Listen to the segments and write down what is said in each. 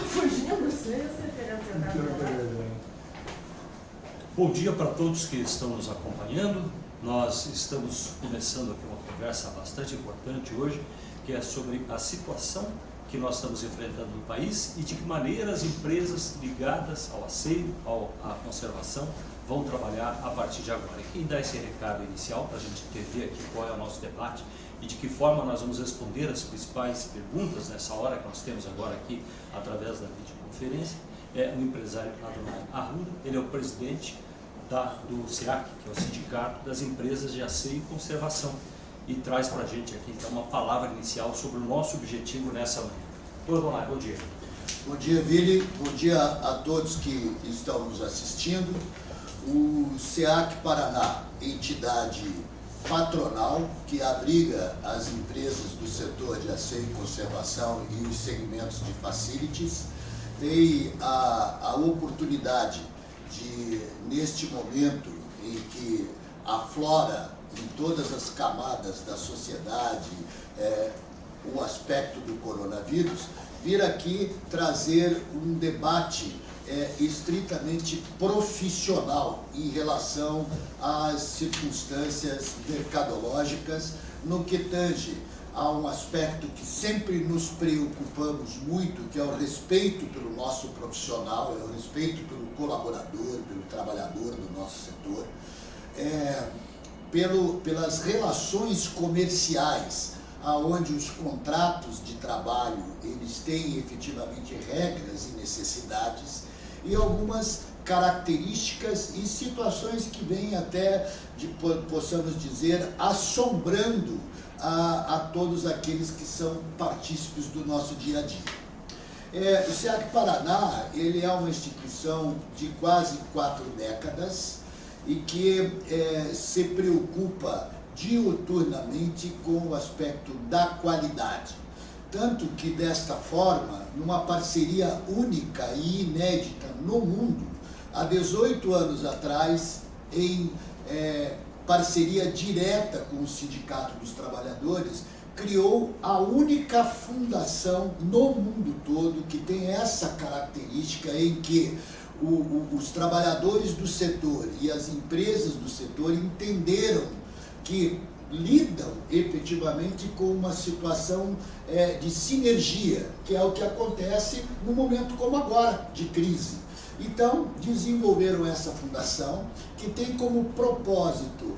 Fugindo, você Bom dia para todos que estão nos acompanhando. Nós estamos começando aqui uma conversa bastante importante hoje, que é sobre a situação que nós estamos enfrentando no país e de que maneira as empresas ligadas ao asseio, à conservação, vão trabalhar a partir de agora. E quem dá esse recado inicial para a gente entender aqui qual é o nosso debate e de que forma nós vamos responder as principais perguntas nessa hora que nós temos agora aqui através da videoconferência, é o empresário Adonai Arruda. Ele é o presidente do SEAC, que é o Sindicato das Empresas de Asseio e Conservação, e traz para a gente aqui então uma palavra inicial sobre o nosso objetivo nessa manhã. Adonai, bom dia. Bom dia, Vili. Bom dia a todos que estão nos assistindo. O SEAC Paraná, entidade patronal que abriga as empresas do setor de asseio e conservação e os segmentos de facilities, tem a oportunidade de, neste momento em que aflora em todas as camadas da sociedade o aspecto do coronavírus, vir aqui trazer um debate estritamente profissional em relação às circunstâncias mercadológicas, no que tange a um aspecto que sempre nos preocupamos muito, que é o respeito pelo nosso profissional, é o respeito pelo colaborador, pelo trabalhador do nosso setor, pelas relações comerciais, aonde os contratos de trabalho eles têm efetivamente regras e necessidades e algumas características e situações que vêm até, possamos dizer, assombrando a todos aqueles que são partícipes do nosso dia a dia. O SEAC Paraná ele é uma instituição de quase 4 décadas e que se preocupa diuturnamente com o aspecto da qualidade. Tanto que, desta forma, numa parceria única e inédita no mundo, há 18 anos atrás, em parceria direta com o Sindicato dos Trabalhadores, criou a única fundação no mundo todo que tem essa característica em que os trabalhadores do setor e as empresas do setor entenderam que lidam efetivamente com uma situação de sinergia, que é o que acontece no momento como agora, de crise. Então, desenvolveram essa fundação, que tem como propósito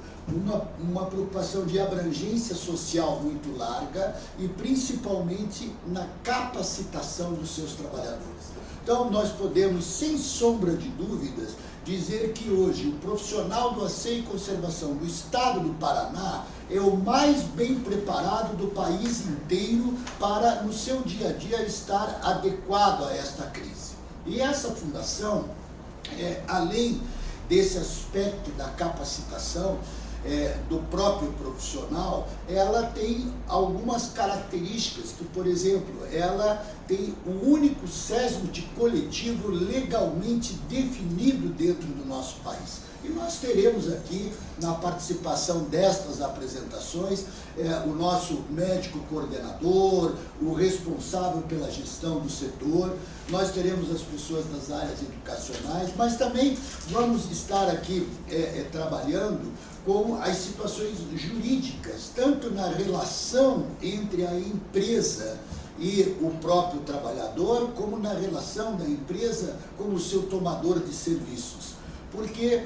uma preocupação de abrangência social muito larga e principalmente na capacitação dos seus trabalhadores. Então, nós podemos, sem sombra de dúvidas, dizer que hoje o profissional do asseio e conservação do estado do Paraná é o mais bem preparado do país inteiro para, no seu dia a dia, estar adequado a esta crise. E essa fundação, além desse aspecto da capacitação do próprio profissional, ela tem algumas características que, por exemplo, ela tem o único SESMIT coletivo legalmente definido dentro do nosso país. E nós teremos aqui, na participação destas apresentações, o nosso médico coordenador, o responsável pela gestão do setor, nós teremos as pessoas das áreas educacionais, mas também vamos estar aqui trabalhando com as situações jurídicas, tanto na relação entre a empresa e o próprio trabalhador, como na relação da empresa com o seu tomador de serviços. Porque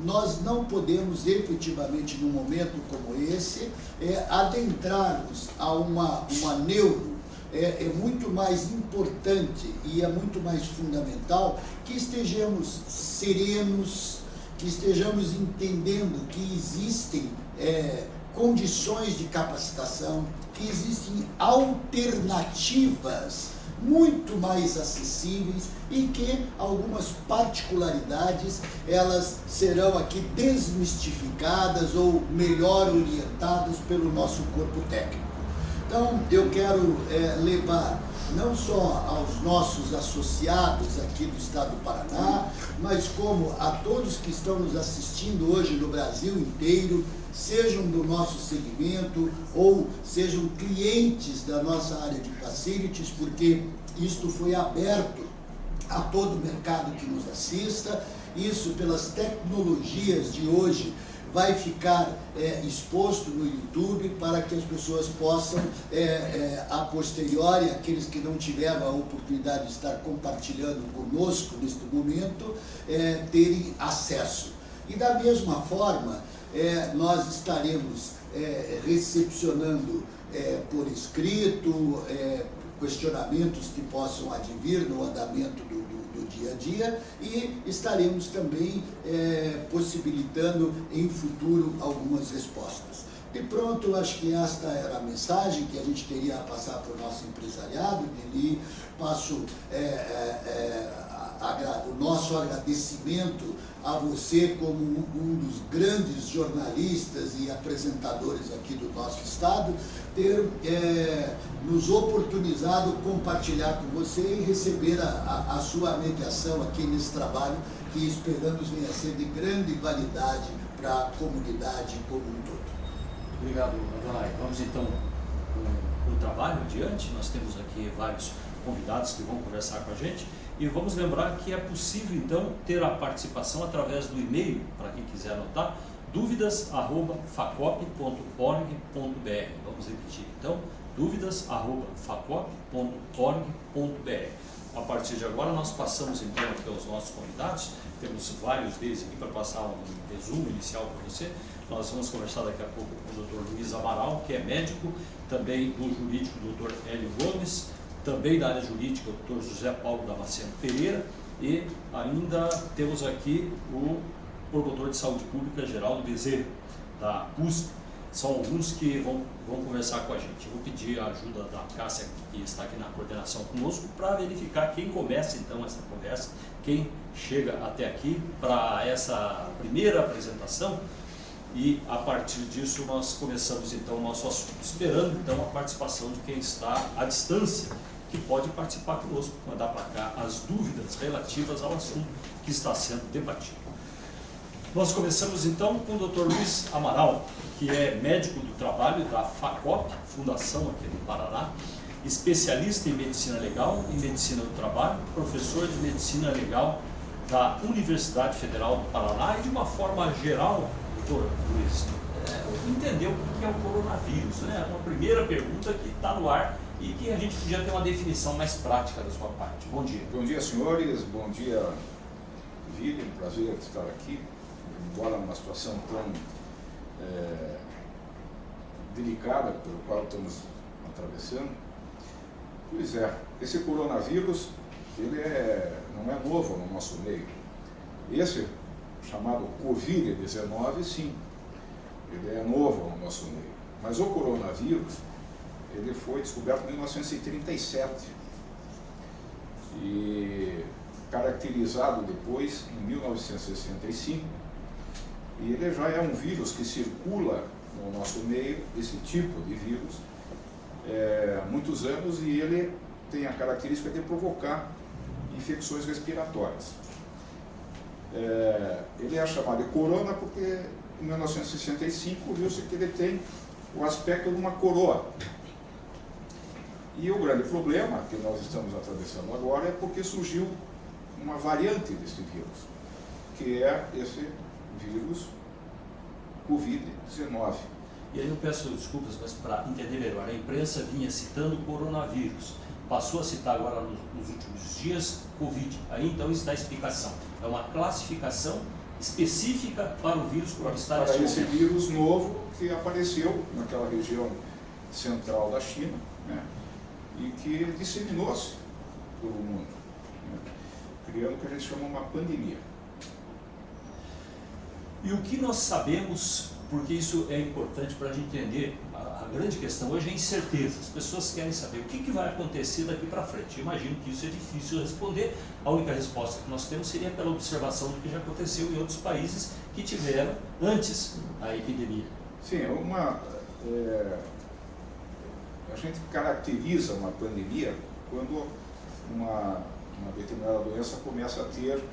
nós não podemos efetivamente, num momento como esse, adentrarmos a uma neuro. É muito mais importante e é muito mais fundamental que estejamos serenos, que estejamos entendendo que existem condições de capacitação, que existem alternativas muito mais acessíveis e que algumas particularidades elas serão aqui desmistificadas ou melhor orientadas pelo nosso corpo técnico. Então, eu quero levar não só aos nossos associados aqui do Estado do Paraná, mas como a todos que estão nos assistindo hoje no Brasil inteiro, sejam do nosso segmento ou sejam clientes da nossa área de facilities, porque isto foi aberto a todo o mercado que nos assista. Isso, pelas tecnologias de hoje, vai ficar exposto no YouTube para que as pessoas possam, a posteriori, aqueles que não tiveram a oportunidade de estar compartilhando conosco neste momento, terem acesso. E da mesma forma, nós estaremos recepcionando por escrito questionamentos que possam advir no andamento do dia a dia, e estaremos também possibilitando em futuro algumas respostas. E pronto, acho que esta era a mensagem que a gente queria passar para o nosso empresariado. Eli, passo o nosso agradecimento a você como um dos grandes jornalistas e apresentadores aqui do nosso estado, ter nos oportunizado compartilhar com você e receber a sua mediação aqui nesse trabalho, que esperamos venha a ser de grande validade para a comunidade como um todo. Obrigado, Adonai. Vamos então com o trabalho adiante. Nós temos aqui vários convidados que vão conversar com a gente. E vamos lembrar que é possível, então, ter a participação através do e-mail, para quem quiser anotar, dúvidas@facop.org.br. Vamos repetir, então, dúvidas@facop.org.br. A partir de agora, nós passamos, então, aqui aos nossos convidados. Temos vários deles aqui para passar um resumo inicial para você. Nós vamos conversar daqui a pouco com o Dr. Luiz Amaral, que é médico, também do jurídico, o Dr. Hélio Gomes, também da área jurídica, o Dr. José Paulo Damasceno Pereira, e ainda temos aqui o promotor de saúde pública, Geraldo Bezerra, da USP. São alguns que vão conversar com a gente. Eu vou pedir a ajuda da Cássia, que está aqui na coordenação conosco, para verificar quem começa então essa conversa, quem chega até aqui para essa primeira apresentação, e a partir disso nós começamos então o nosso assunto, esperando então a participação de quem está à distância, que pode participar conosco, mandar para cá as dúvidas relativas ao assunto que está sendo debatido. Nós começamos então com o Dr. Luiz Amaral, que é médico do trabalho da FACOP, Fundação aqui do Paraná, especialista em medicina legal e medicina do trabalho, professor de medicina legal da Universidade Federal do Paraná, e de uma forma geral, doutor Luiz, entender o que é o coronavírus, né? Uma primeira pergunta que está no ar e que a gente podia ter uma definição mais prática da sua parte. Bom dia. Bom dia, senhores. Bom dia, Vili. Um prazer estar aqui, embora numa situação tão delicada pelo qual estamos atravessando. Pois é, esse coronavírus, ele não é novo no nosso meio. Esse, chamado Covid-19, sim, ele é novo no nosso meio. Mas o coronavírus, ele foi descoberto em 1937 e caracterizado depois em 1965. E ele já é um vírus que circula no nosso meio, esse tipo de vírus, há muitos anos, e ele tem a característica de provocar infecções respiratórias. Ele é chamado de corona porque em 1965 viu-se que ele tem o aspecto de uma coroa. E o grande problema que nós estamos atravessando agora é porque surgiu uma variante desse vírus, que é esse vírus Covid-19. E aí eu peço desculpas, mas para entender melhor, a imprensa vinha citando coronavírus, passou a citar agora nos últimos dias Covid. Aí então isso dá explicação. É uma classificação específica para o vírus que está nesse momento. Para esse vírus novo que apareceu naquela região central da China, né, e que disseminou-se pelo mundo, né, criando o que a gente chama uma pandemia. E o que nós sabemos, porque isso é importante para a gente entender, a grande questão hoje é incerteza. As pessoas querem saber o que vai acontecer daqui para frente. Eu imagino que isso é difícil responder. A única resposta que nós temos seria pela observação do que já aconteceu em outros países que tiveram antes a epidemia. Sim, a gente caracteriza uma pandemia quando uma determinada doença começa a ter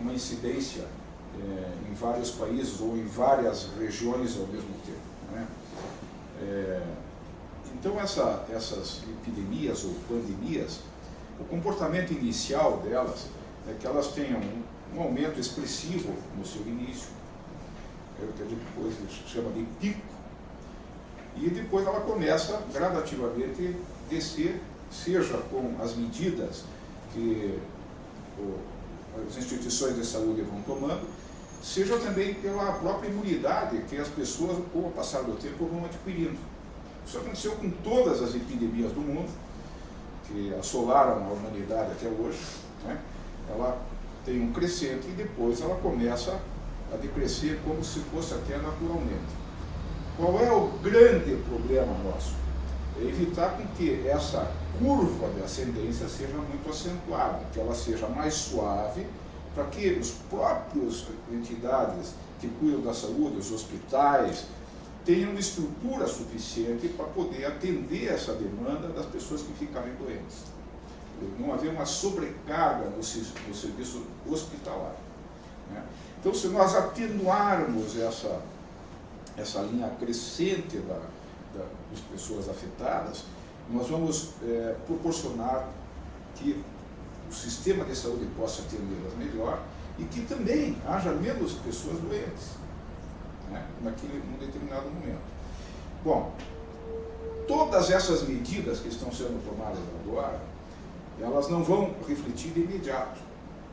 uma incidência em vários países ou em várias regiões ao mesmo tempo, né? Então essas epidemias ou pandemias, o comportamento inicial delas é que elas tenham um aumento expressivo no seu início, que depois se chama de pico, e depois ela começa gradativamente a descer, seja com as medidas que as instituições de saúde vão tomando, seja também pela própria imunidade que as pessoas, com o passar do tempo, vão adquirindo. Isso aconteceu com todas as epidemias do mundo, que assolaram a humanidade até hoje, né? Ela tem um crescente e depois ela começa a decrescer como se fosse até naturalmente. Qual é o grande problema nosso? É evitar com que essa curva de ascendência seja muito acentuada, que ela seja mais suave, para que os próprios entidades que cuidam da saúde, os hospitais, tenham estrutura suficiente para poder atender essa demanda das pessoas que ficarem doentes. Não haver uma sobrecarga no serviço hospitalar, né? Então, se nós atenuarmos essa linha crescente das pessoas afetadas, nós vamos proporcionar que o sistema de saúde possa atendê-las melhor e que também haja menos pessoas doentes, né, num determinado momento. Bom, todas essas medidas que estão sendo tomadas agora, elas não vão refletir de imediato,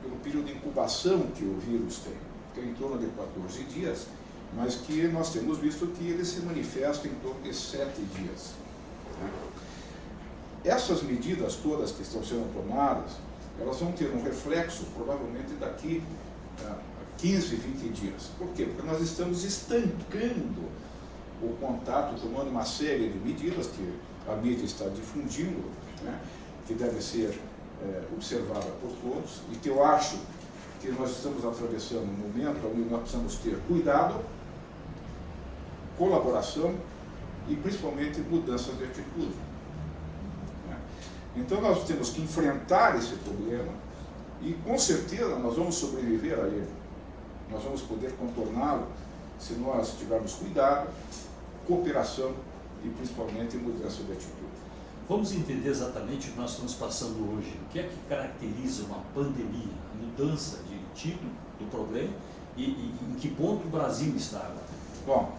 pelo período de incubação que o vírus tem, que é em torno de 14 dias, mas que nós temos visto que ele se manifesta em torno de 7 dias. Essas medidas todas que estão sendo tomadas, elas vão ter um reflexo, provavelmente, daqui a 15, 20 dias. Por quê? Porque nós estamos estancando o contato, tomando uma série de medidas que a mídia está difundindo, né, que deve ser observada por todos, e que eu acho que nós estamos atravessando um momento onde nós precisamos ter cuidado, colaboração e, principalmente, mudança de atitude. Então nós temos que enfrentar esse problema e, com certeza, nós vamos sobreviver a ele. Nós vamos poder contorná-lo se nós tivermos cuidado, cooperação e, principalmente, mudança de atitude. Vamos entender exatamente o que nós estamos passando hoje. O que é que caracteriza uma pandemia? A mudança de tipo do problema e em que ponto o Brasil está agora? Bom,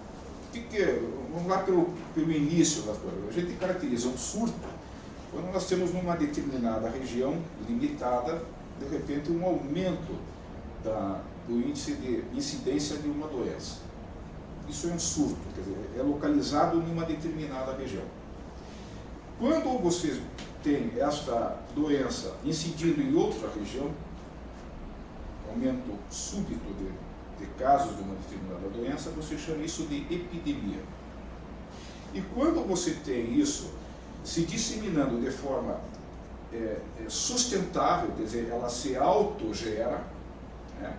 vamos lá pelo início das coisas. A gente caracteriza um surto quando nós temos numa determinada região limitada, de repente, um aumento do índice de incidência de uma doença. Isso é um surto, quer dizer, é localizado numa determinada região. Quando você tem esta doença incidindo em outra região, aumento súbito de casos de uma determinada doença, você chama isso de epidemia. E quando você tem isso se disseminando de forma sustentável, quer dizer, ela se autogera, né,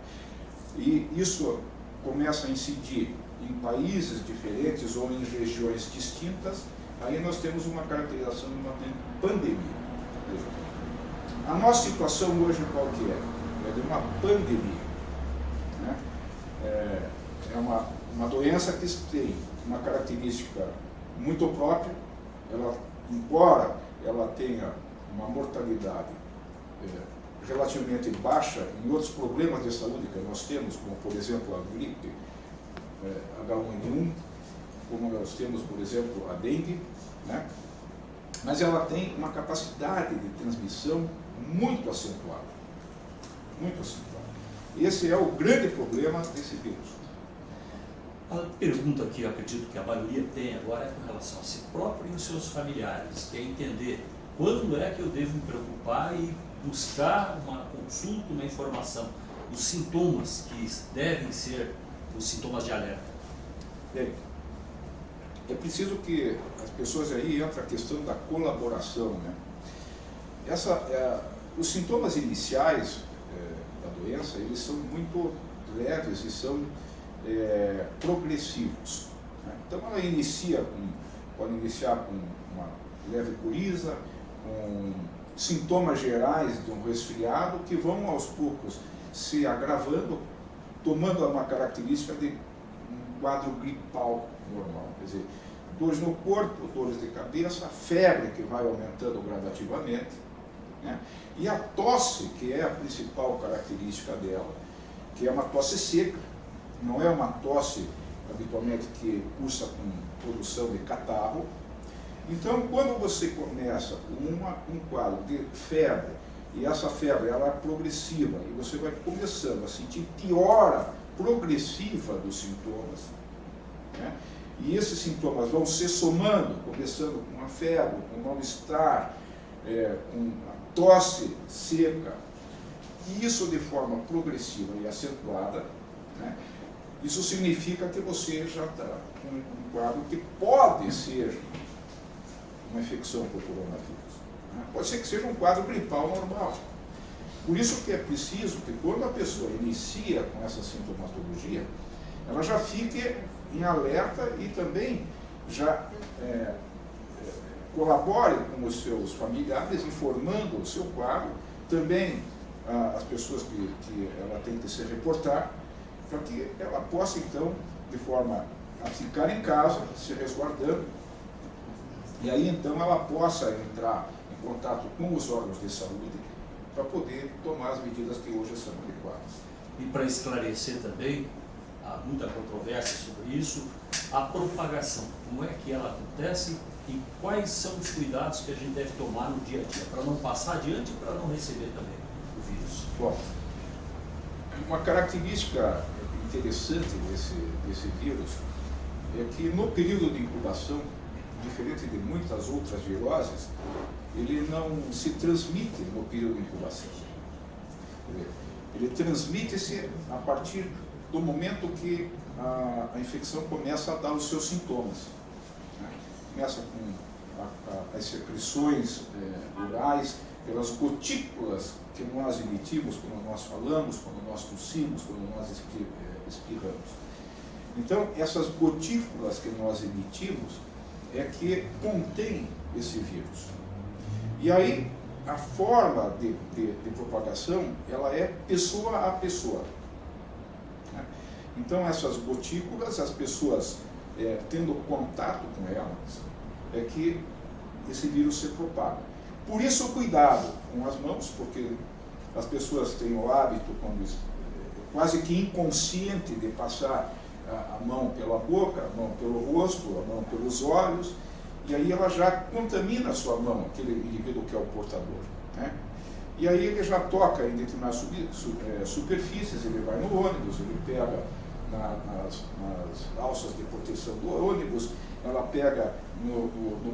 e isso começa a incidir em países diferentes ou em regiões distintas, aí nós temos uma caracterização de uma pandemia. A nossa situação hoje qual que é? É de uma pandemia, né? É uma doença que tem uma característica muito própria, embora ela tenha uma mortalidade relativamente baixa em outros problemas de saúde que nós temos, como por exemplo a gripe H1N1, como nós temos, por exemplo, a dengue, né? Mas ela tem uma capacidade de transmissão muito acentuada. Muito acentuada. Esse é o grande problema desse vírus. A pergunta que eu acredito que a maioria tem agora é com relação a si próprio e os seus familiares, que é entender quando é que eu devo me preocupar e buscar uma consulta, uma informação, os sintomas que devem ser os sintomas de alerta. Bem, é preciso que as pessoas aí entra a questão da colaboração, né? Os sintomas iniciais da doença, eles são muito leves e são progressivos, né? Então ela pode iniciar com uma leve coriza, com sintomas gerais de um resfriado que vão aos poucos se agravando, tomando uma característica de um quadro gripal normal. Quer dizer, dores no corpo, dores de cabeça, febre que vai aumentando gradativamente, né? E a tosse, que é a principal característica dela, que é uma tosse seca, não é uma tosse habitualmente que cursa com produção de catarro. Então, quando você começa com um quadro de febre, e essa febre ela é progressiva, e você vai começando a sentir piora progressiva dos sintomas, né? E esses sintomas vão se somando, começando com uma febre, com mal-estar, com tosse seca, e isso de forma progressiva e acentuada, né? Isso significa que você já está com um quadro que pode ser uma infecção por coronavírus, né? Pode ser que seja um quadro gripal normal. Por isso que é preciso que quando a pessoa inicia com essa sintomatologia, ela já fique em alerta e também já colabore com os seus familiares, informando o seu quadro, também as pessoas que ela tem que se reportar, para que ela possa, então, de forma a ficar em casa, se resguardando, e aí, então, ela possa entrar em contato com os órgãos de saúde para poder tomar as medidas que hoje são adequadas. E para esclarecer também, há muita controvérsia sobre isso, a propagação, como é que ela acontece e quais são os cuidados que a gente deve tomar no dia a dia, para não passar adiante e para não receber também o vírus. Bom, uma característica interessante desse vírus é que no período de incubação, diferente de muitas outras viroses, ele não se transmite no período de incubação. Ele transmite-se a partir do momento que a infecção começa a dar os seus sintomas, né? Começa com as secreções orais, pelas gotículas que nós emitimos quando nós falamos, quando nós tossimos, quando nós espirramos. Então, essas gotículas que nós emitimos é que contém esse vírus. E aí, a forma de propagação, ela é pessoa a pessoa. Então, essas gotículas, as pessoas tendo contato com elas, é que esse vírus se propaga. Por isso, o cuidado com as mãos, porque as pessoas têm o hábito, quase que inconsciente, de passar a mão pela boca, a mão pelo rosto, a mão pelos olhos, e aí ela já contamina a sua mão, aquele indivíduo que é o portador, né? E aí ele já toca em determinadas superfícies, ele vai no ônibus, ele pega nas alças de proteção do ônibus, ela pega no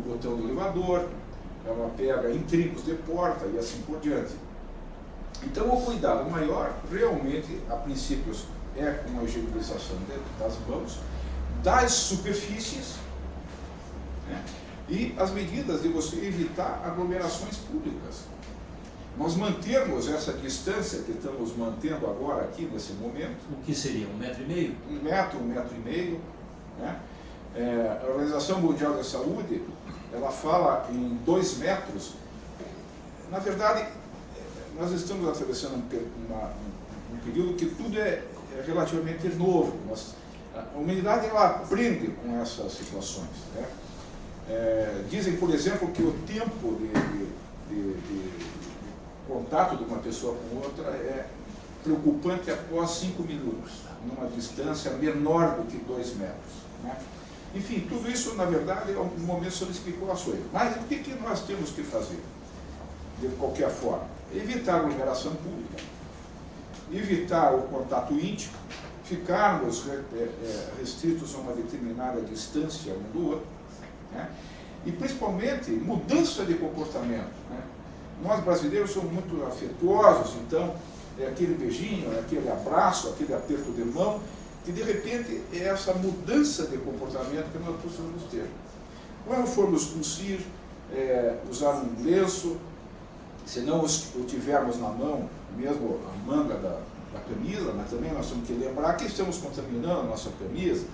botão do elevador, ela pega em trincos de porta e assim por diante. Então o cuidado maior, realmente, a princípio, é uma higienização das mãos, das superfícies, né? E as medidas de você evitar aglomerações públicas. Nós mantermos essa distância que estamos mantendo agora aqui nesse momento. O que seria? 1,5 metro? 1 metro, 1,5 metro, né? A Organização Mundial da Saúde, ela fala em 2 metros. Na verdade, nós estamos atravessando um período que tudo é relativamente novo. A humanidade, ela aprende com essas situações, né? Dizem, por exemplo, que o tempo de contato de uma pessoa com outra é preocupante após 5 minutos, numa distância menor do que 2 metros, né? Enfim, tudo isso, na verdade, é um momento sobre especulações. Mas o que nós temos que fazer, de qualquer forma? Evitar a aglomeração pública, evitar o contato íntimo, ficarmos restritos a uma determinada distância um do outro, né? E principalmente mudança de comportamento, né? Nós brasileiros somos muito afetuosos, então é aquele beijinho, é aquele abraço, aquele aperto de mão, que de repente é essa mudança de comportamento que nós precisamos ter. Quando formos tossir, usar um lenço, se não o tivermos na mão, mesmo a manga da camisa, mas também nós temos que lembrar que estamos contaminando a nossa camisa.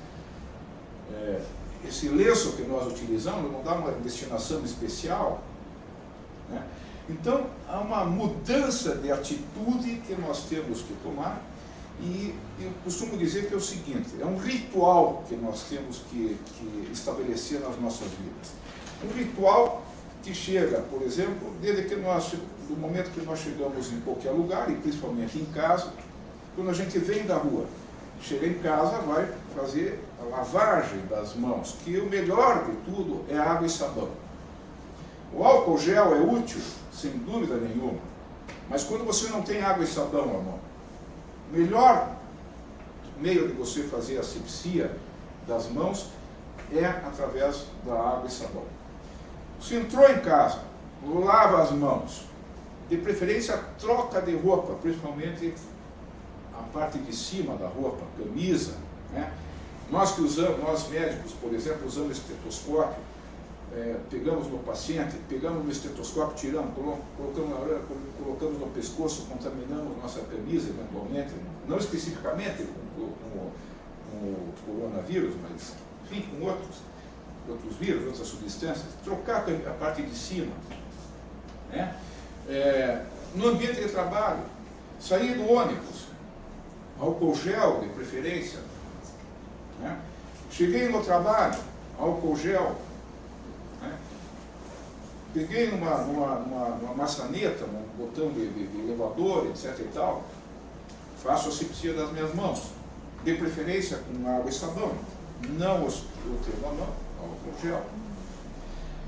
Esse lenço que nós utilizamos não dá uma destinação especial, né? Então, há uma mudança de atitude que nós temos que tomar, e eu costumo dizer que é o seguinte, é um ritual que nós temos que estabelecer nas nossas vidas. Um ritual que chega, por exemplo, do momento que nós chegamos em qualquer lugar, e principalmente em casa, quando a gente vem da rua, chega em casa, vai fazer a lavagem das mãos, que o melhor de tudo é água e sabão. O álcool gel é útil, sem dúvida nenhuma, mas quando você não tem água e sabão à mão, o melhor meio de você fazer a asepsia das mãos é através da água e sabão. Você entrou em casa, lava as mãos, de preferência troca de roupa, principalmente a parte de cima da roupa, camisa, né? Nós médicos, por exemplo, usamos estetoscópio, pegamos no paciente, pegamos no estetoscópio, tiramos, colocamos no pescoço, contaminamos nossa camisa eventualmente, não especificamente com o coronavírus, mas enfim, com outros vírus, outras substâncias, trocar a parte de cima, né? No ambiente de trabalho, sair do ônibus, álcool gel de preferência, né? Cheguei no trabalho, álcool gel, né? Peguei numa maçaneta, num botão de elevador, etc e tal, faço a asepsia das minhas mãos, de preferência com água e sabão, não eu tenho a mão, álcool gel.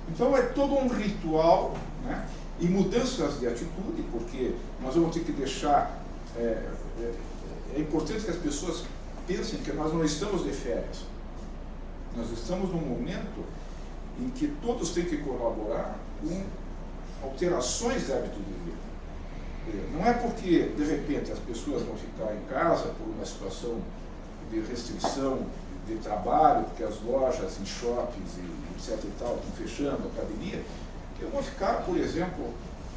Então é todo um ritual, né? E mudanças de atitude, porque nós vamos ter que deixar, é importante que as pessoas pensem que nós não estamos de férias, nós estamos num momento em que todos têm que colaborar com alterações de hábito de vida. Não é porque, de repente, as pessoas vão ficar em casa por uma situação de restrição de trabalho, porque as lojas em shoppings e etc e tal estão fechando, academia, que eu vou ficar, por exemplo,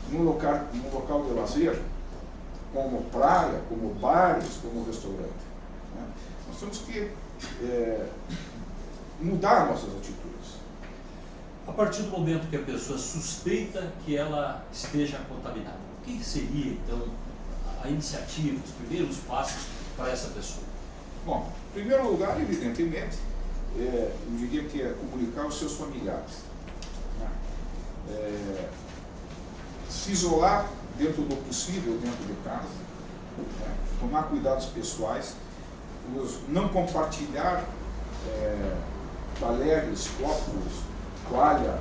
num local de lazer, como praia, como bares, como restaurante, né? Nós temos que mudar nossas atitudes. A partir do momento que a pessoa suspeita que ela esteja contaminada, o que seria, então, a iniciativa, os primeiros passos para essa pessoa? Bom, em primeiro lugar, evidentemente, eu diria que é comunicar aos seus familiares, né? Se isolar dentro do possível, dentro de casa, né? Tomar cuidados pessoais, não compartilhar talheres, copos, toalha.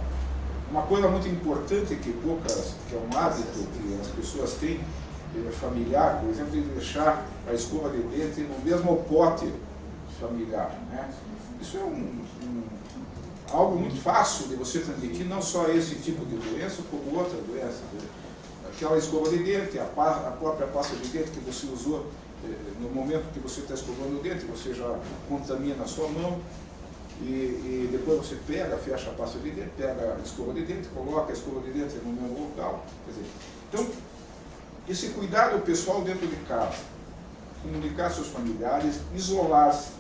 Uma coisa muito importante que é um hábito que as pessoas têm, familiar, por exemplo, de deixar a escova de dente no mesmo pote familiar, né? Isso é algo muito fácil de você transmitir, não só esse tipo de doença, como outra doença. Aquela escova de dente, a própria pasta de dente que você usou no momento que você está escovando o dente, você já contamina a sua mão, e depois você pega, fecha a pasta de dente, pega a escova de dente, coloca a escova de dente no mesmo local. Quer dizer, então, esse cuidado pessoal dentro de casa, comunicar seus familiares, isolar-se,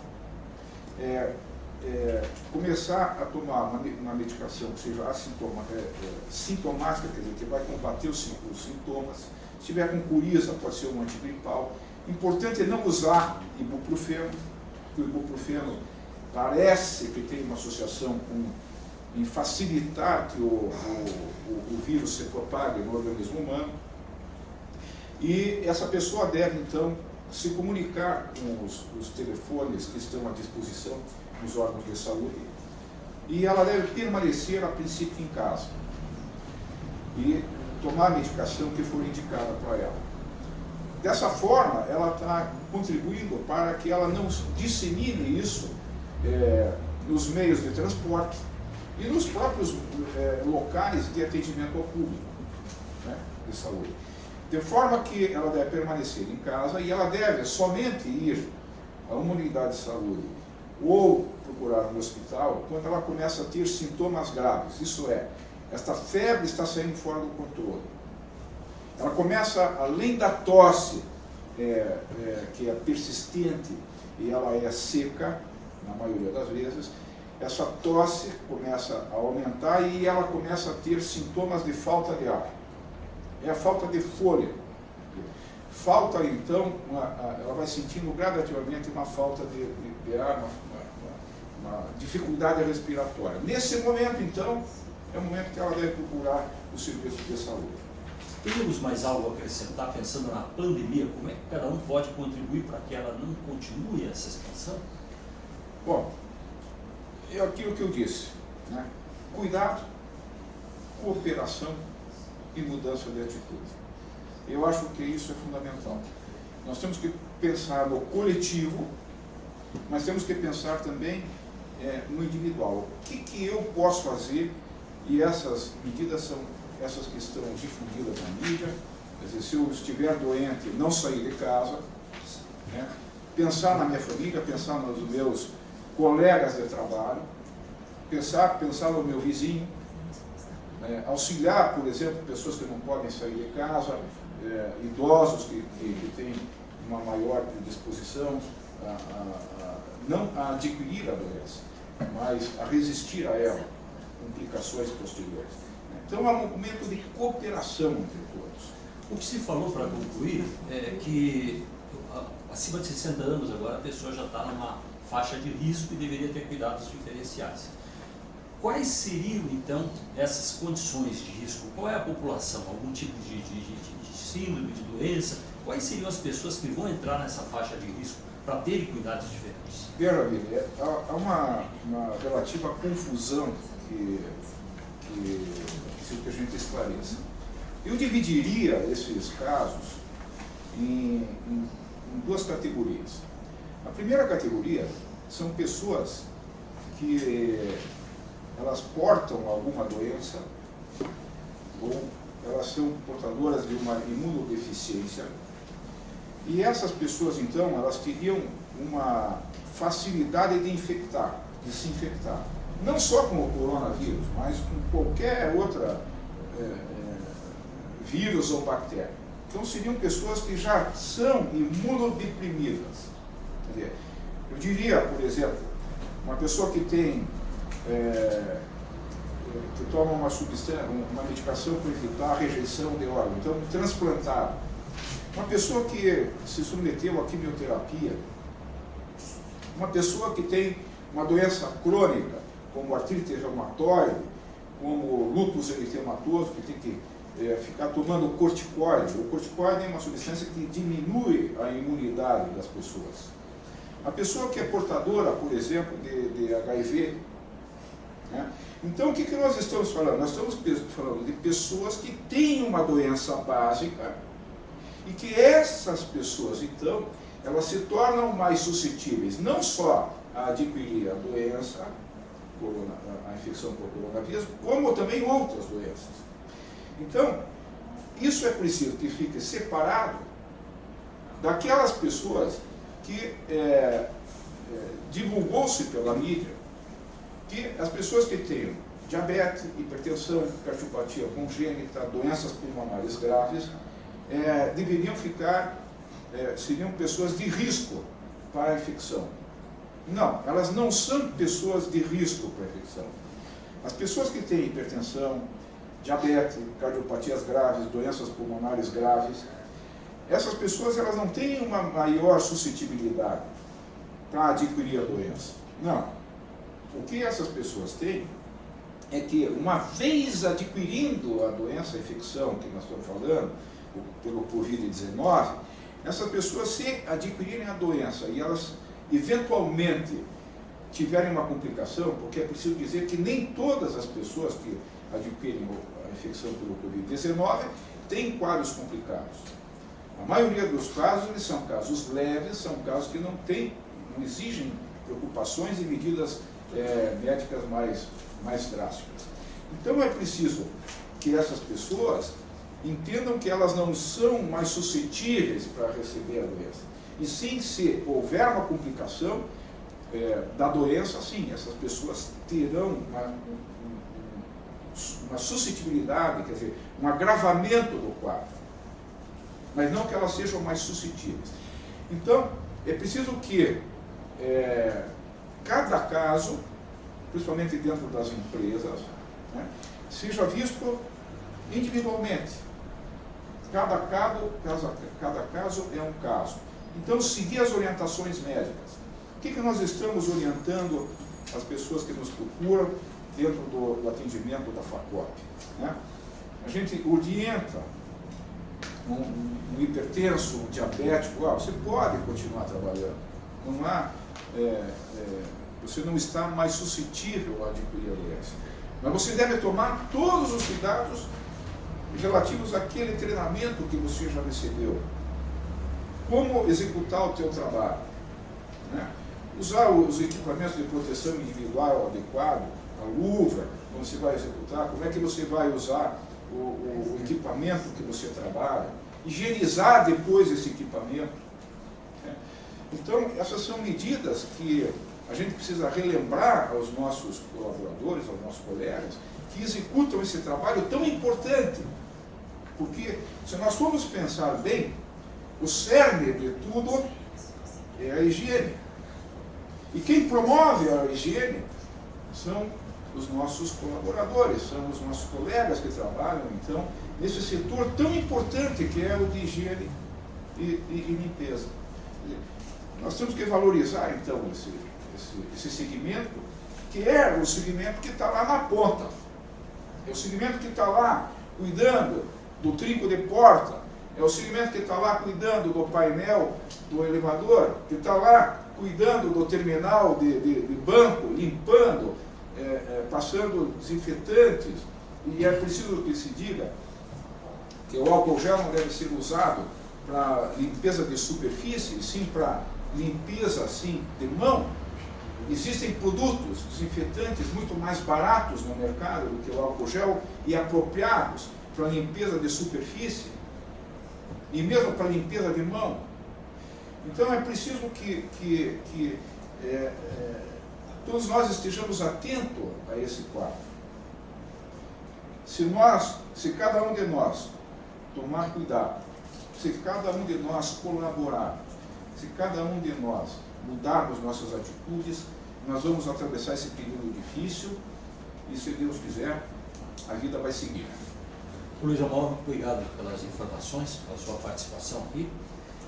começar a tomar uma medicação que seja sintomática, quer dizer, que vai combater os sintomas. Se tiver com coriza, pode ser um antigripal. Importante é não usar ibuprofeno, porque o ibuprofeno parece que tem uma associação em facilitar que o vírus se propague no organismo humano. E essa pessoa deve, então, se comunicar com os telefones que estão à disposição nos órgãos de saúde, e ela deve permanecer, a princípio, em casa e tomar a medicação que for indicada para ela. Dessa forma, ela está contribuindo para que ela não dissemine isso nos meios de transporte e nos próprios locais de atendimento ao público, né, de saúde. De forma que ela deve permanecer em casa e ela deve somente ir a uma unidade de saúde ou procurar um hospital quando ela começa a ter sintomas graves. Isso é, esta febre está saindo fora do controle. Ela começa, além da tosse, que é persistente e ela é seca, na maioria das vezes, essa tosse começa a aumentar e ela começa a ter sintomas de falta de ar. é a falta de fôlego. Falta, então, ela vai sentindo gradativamente uma falta de ar, uma dificuldade respiratória. Nesse momento, então, é o momento que ela deve procurar o serviço de saúde. Temos mais algo a acrescentar, pensando na pandemia? Como é que cada um pode contribuir para que ela não continue essa expansão? Bom, é aquilo que eu disse, né? Cuidado, cooperação e mudança de atitude. Eu acho que isso é fundamental. Nós temos que pensar no coletivo, mas temos que pensar também no individual. O que eu posso fazer? E essas medidas são essas que estão difundidas na mídia. Quer dizer, se eu estiver doente, não sair de casa, né? Pensar na minha família, pensar nos meus colegas de trabalho, pensar no meu vizinho, auxiliar, por exemplo, pessoas que não podem sair de casa, idosos que têm uma maior predisposição não a adquirir a doença, mas a resistir a ela, complicações posteriores. Então é um momento de cooperação entre todos. O que se falou, para concluir, é que acima de 60 anos agora a pessoa já está numa faixa de risco e deveria ter cuidados diferenciais. Quais seriam, então, essas condições de risco? Qual é a população? Algum tipo de síndrome, de doença? Quais seriam as pessoas que vão entrar nessa faixa de risco para terem cuidados diferentes? Veja, Billy, há uma relativa confusão que a gente esclareça. Eu dividiria esses casos em duas categorias. A primeira categoria são pessoas que elas portam alguma doença ou elas são portadoras de uma imunodeficiência, e essas pessoas, então, elas teriam uma facilidade de infectar, de se infectar. Não só com o coronavírus, mas com qualquer outra vírus ou bactéria. Então seriam pessoas que já são imunodeprimidas. Quer dizer, eu diria, por exemplo, uma pessoa que tem que toma uma substância, uma medicação para evitar a rejeição de órgão, então transplantado. Uma pessoa que se submeteu à quimioterapia, uma pessoa que tem uma doença crônica, como artrite reumatoide, como lúpus eritematoso, que tem que ficar tomando corticoide. O corticoide é uma substância que diminui a imunidade das pessoas. A pessoa que é portadora, por exemplo, de HIV, né? Então, o que nós estamos falando? Nós estamos falando de pessoas que têm uma doença básica e que essas pessoas, então, elas se tornam mais suscetíveis, não só a adquirir a doença, a infecção por coronavírus, como também outras doenças. Então, isso é preciso que fique separado daquelas pessoas que divulgou-se pela mídia que as pessoas que têm diabetes, hipertensão, cardiopatia congênita, doenças pulmonares graves, deveriam ficar, seriam pessoas de risco para a infecção. Não, elas não são pessoas de risco para a infecção. As pessoas que têm hipertensão, diabetes, cardiopatias graves, doenças pulmonares graves, essas pessoas elas não têm uma maior suscetibilidade para adquirir a doença. Não. O que essas pessoas têm é que, uma vez adquirindo a doença, a infecção que nós estamos falando, pelo Covid-19, essas pessoas, se adquirirem a doença e elas eventualmente tiverem uma complicação, porque é preciso dizer que nem todas as pessoas que adquirem a infecção pelo Covid-19 têm quadros complicados. A maioria dos casos, eles são casos leves, são casos que não exigem preocupações e medidas médicas mais drásticas. Então é preciso que essas pessoas entendam que elas não são mais suscetíveis para receber a doença. E sim, se houver uma complicação da doença, sim, essas pessoas terão uma suscetibilidade, quer dizer, um agravamento do quadro. Mas não que elas sejam mais suscetíveis. Então, é preciso que cada caso, principalmente dentro das empresas, né, seja visto individualmente. Cada caso é um caso. Então, seguir as orientações médicas. O que nós estamos orientando as pessoas que nos procuram dentro do atendimento da FACOP? Né? A gente orienta um hipertenso, um diabético, você pode continuar trabalhando. Não há, você não está mais suscetível a adquirir a doença. Mas você deve tomar todos os cuidados relativos àquele treinamento que você já recebeu. Como executar o teu trabalho, né? Usar os equipamentos de proteção individual adequado, a luva, quando você vai executar, como é que você vai usar o equipamento que você trabalha, higienizar depois esse equipamento. Né? Então, essas são medidas que a gente precisa relembrar aos nossos colaboradores, aos nossos colegas, que executam esse trabalho tão importante. Porque, se nós formos pensar bem, o cerne de tudo é a higiene. E quem promove a higiene são os nossos colaboradores, são os nossos colegas que trabalham, então, nesse setor tão importante que é o de higiene e limpeza. Nós temos que valorizar, então, esse segmento, que é o segmento que está lá na ponta. É o segmento que está lá cuidando do trinco de porta, é o segmento que está lá cuidando do painel do elevador, que está lá cuidando do terminal de banco, limpando, passando desinfetantes. E é preciso que se diga que o álcool gel não deve ser usado para limpeza de superfície, sim para limpeza assim, de mão. Existem produtos desinfetantes muito mais baratos no mercado do que o álcool gel e apropriados para limpeza de superfície e mesmo para limpeza de mão. Então é preciso que todos nós estejamos atentos a esse quadro. Se cada um de nós tomar cuidado, se cada um de nós colaborar, se cada um de nós mudarmos nossas atitudes, nós vamos atravessar esse período difícil e, se Deus quiser, a vida vai seguir. Luiz Amaral, obrigado pelas informações, pela sua participação aqui.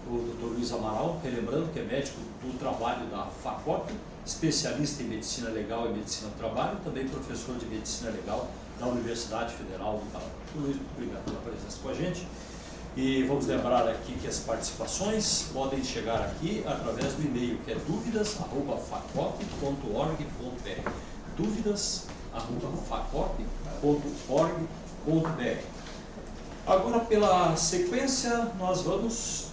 O Dr. Luiz Amaral, relembrando que é médico do trabalho da FACOP, especialista em medicina legal e medicina do trabalho, também professor de medicina legal da Universidade Federal do Paraná. Luiz, obrigado pela presença com a gente. E vamos lembrar aqui que as participações podem chegar aqui através do e-mail, que é duvidas@facop.org.br. duvidas@facop.org.br. Agora, pela sequência, nós vamos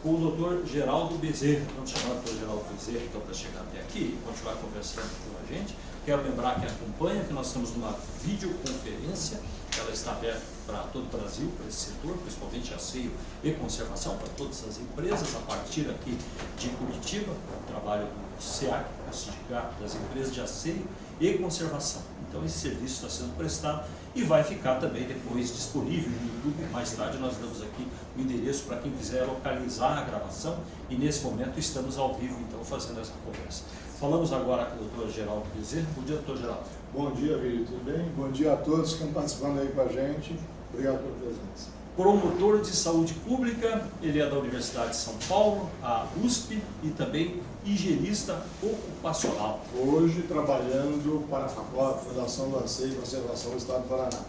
com o Dr. Geraldo Bezerra. Vamos chamar o Dr. Geraldo Bezerra, então, para chegar até aqui e continuar conversando com a gente. Quero lembrar que acompanha que nós estamos numa videoconferência, ela está aberta para todo o Brasil, para esse setor, principalmente asseio e conservação, para todas as empresas, a partir aqui de Curitiba, o trabalho do SEAC, o Sindicato das Empresas de Asseio e Conservação. Então esse serviço está sendo prestado e vai ficar também depois disponível no YouTube. Mais tarde nós damos aqui o endereço para quem quiser localizar a gravação e nesse momento estamos ao vivo, então, fazendo essa conversa. Falamos agora com o Dr. Geraldo Bezerra. Bom dia, Dr. Geraldo. Bom dia, Vili, tudo bem? Bom dia a todos que estão participando aí com a gente. Obrigado pela presença. Promotor de saúde pública, ele é da Universidade de São Paulo, a USP, e também higienista ocupacional. Hoje trabalhando para a FACOP, Fundação do Asseio e Conservação do Estado do Paraná.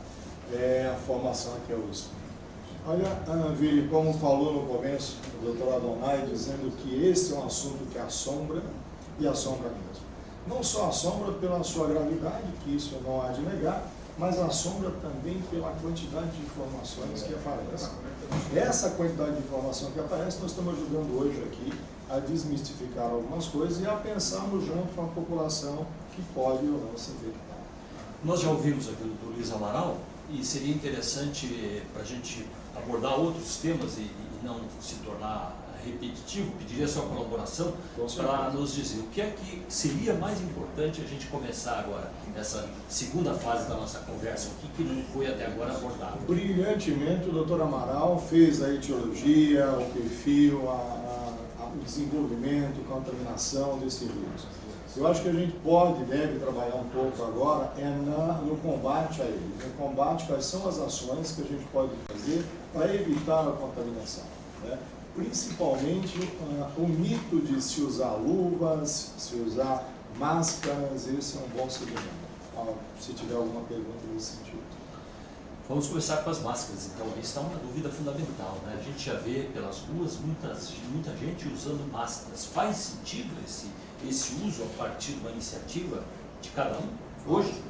É a formação aqui é a USP. Olha, Vili, como falou no começo o doutor Adonai, dizendo que esse é um assunto que assombra e assombra mesmo. Não só assombra pela sua gravidade, que isso não há de negar, mas assombra também pela quantidade de informações que aparecem. Essa quantidade de informação que aparece, nós estamos ajudando hoje aqui a desmistificar algumas coisas e a pensarmos junto com a população que pode ou não se infectar. Nós já ouvimos aqui do Luiz Amaral e seria interessante para a gente abordar outros temas e não se tornar repetitivo, pediria sua colaboração para nos dizer o que é que seria mais importante a gente começar agora, nessa segunda fase da nossa conversa, o que não foi até agora abordado. Brilhantemente o doutor Amaral fez a etiologia, o perfil, o desenvolvimento, a contaminação desse vírus. Eu acho que a gente pode e deve trabalhar um pouco agora no combate a ele. No combate, quais são as ações que a gente pode fazer para evitar a contaminação, né? Principalmente o mito de se usar luvas, se usar máscaras, esse é um bom segmento. Se tiver alguma pergunta nesse sentido. Vamos começar com as máscaras, então. Isso é uma dúvida fundamental, né? A gente já vê pelas ruas muita gente usando máscaras. Faz sentido esse uso a partir de uma iniciativa de cada um? Hoje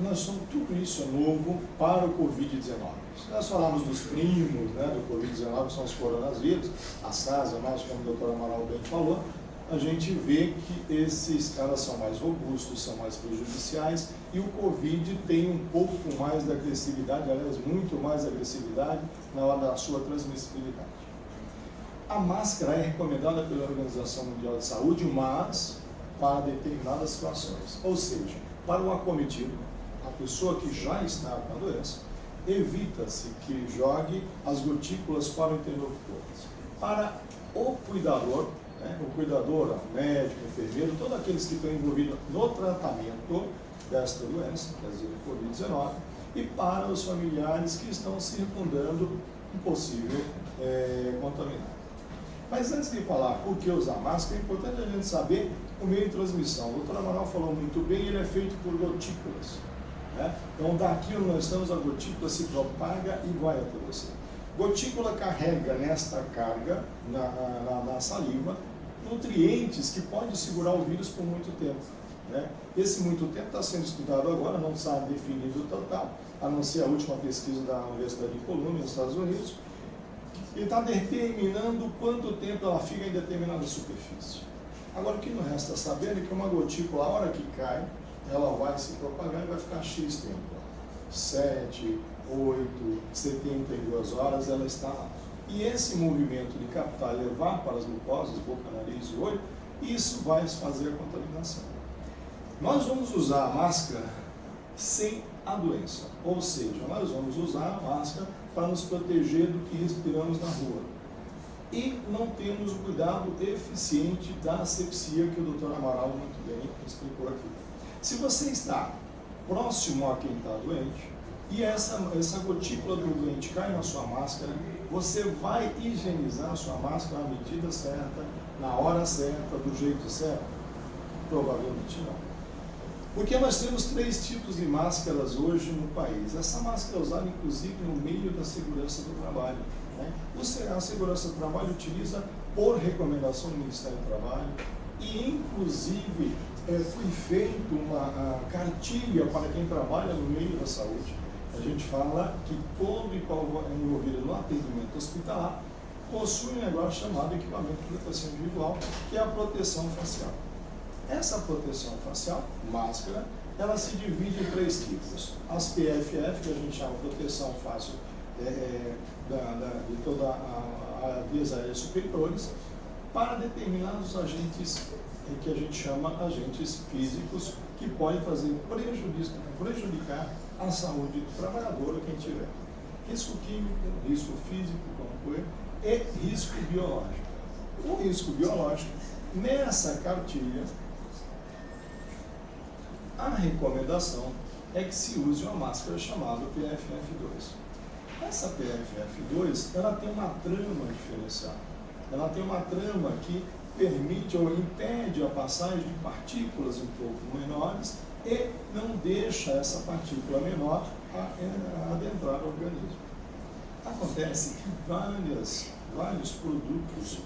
Nós somos, tudo isso é novo para o Covid-19. Se nós falarmos dos primos, né, do Covid-19, que são os coronavírus, a SARS, como o doutor Amaral bem falou, a gente vê que esses caras são mais robustos, são mais prejudiciais, e o Covid tem um pouco mais de agressividade, aliás, muito mais agressividade na hora da sua transmissibilidade. A máscara é recomendada pela Organização Mundial de Saúde, mas para determinadas situações. Ou seja, para o acometido, a pessoa que já está com a doença, evita-se que jogue as gotículas para o interlocutor. Para o cuidador, o cuidador, o médico, o enfermeiro, todos aqueles que estão envolvidos no tratamento desta doença, quer dizer, o Covid-19, e para os familiares que estão circundando um possível contaminado. Mas antes de falar por que usar máscara, é importante a gente saber o meio de transmissão. O doutor Amaral falou muito bem, ele é feito por gotículas, né? Então, daqui onde nós estamos, a gotícula se propaga e vai até você. Gotícula carrega nesta carga, na saliva, nutrientes que podem segurar o vírus por muito tempo, né? Esse muito tempo está sendo estudado agora, não sabe definir o total, a não ser a última pesquisa da Universidade de Columbia, nos Estados Unidos, e está determinando quanto tempo ela fica em determinada superfície. Agora, o que não resta saber é que uma gotícula, a hora que cai, ela vai se propagar e vai ficar X tempo. 7, 8, 72 horas ela está lá. E esse movimento de captar, levar para as mucosas, boca, nariz e olho, isso vai fazer a contaminação. Nós vamos usar a máscara sem a doença, ou seja, nós vamos usar a máscara para nos proteger do que respiramos na rua. E não temos o cuidado eficiente da asepsia que o doutor Amaral muito bem explicou aqui. Se você está próximo a quem está doente, e essa gotícula do doente cai na sua máscara, você vai higienizar a sua máscara na medida certa, na hora certa, do jeito certo? Provavelmente não. Porque nós temos 3 tipos de máscaras hoje no país. Essa máscara é usada, inclusive, no meio da segurança do trabalho, né? A segurança do trabalho utiliza por recomendação do Ministério do Trabalho e, inclusive, foi feita uma cartilha para quem trabalha no meio da saúde. A gente fala que todo e qual é envolvido no atendimento hospitalar possui um negócio chamado equipamento de proteção individual, que é a proteção facial. Essa proteção facial, máscara, ela se divide em 3 tipos. As PFF, que a gente chama de proteção fácil de toda a vias aéreas superiores, para determinados agentes que a gente chama agentes físicos, que podem fazer prejudicar a saúde do trabalhador, quem tiver. Risco químico, risco físico, como foi, e risco biológico. O risco biológico, nessa cartilha, a recomendação é que se use uma máscara chamada PFF2. Essa PFF2, ela tem uma trama diferenciada. Ela tem uma trama que permite ou impede a passagem de partículas um pouco menores e não deixa essa partícula menor adentrar no organismo. Acontece que vários produtos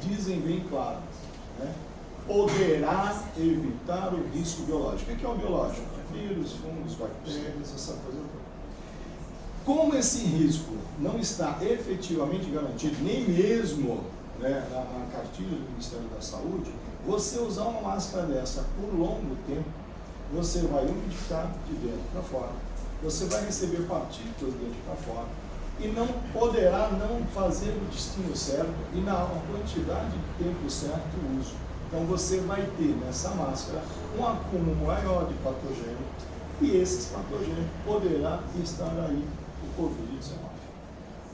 dizem bem claro, né? Poderá evitar o risco biológico. O que é o biológico? Vírus, fungos, bactérias, essa coisa toda. Como esse risco não está efetivamente garantido, nem mesmo, né, na cartilha do Ministério da Saúde, você usar uma máscara dessa por longo tempo, você vai umidificar de dentro para fora, você vai receber partículas de dentro para fora, e não poderá não fazer o destino certo e na quantidade de tempo certo o uso. Então você vai ter nessa máscara um acúmulo maior de patogênio e esses patogênios poderá estar aí o Covid-19.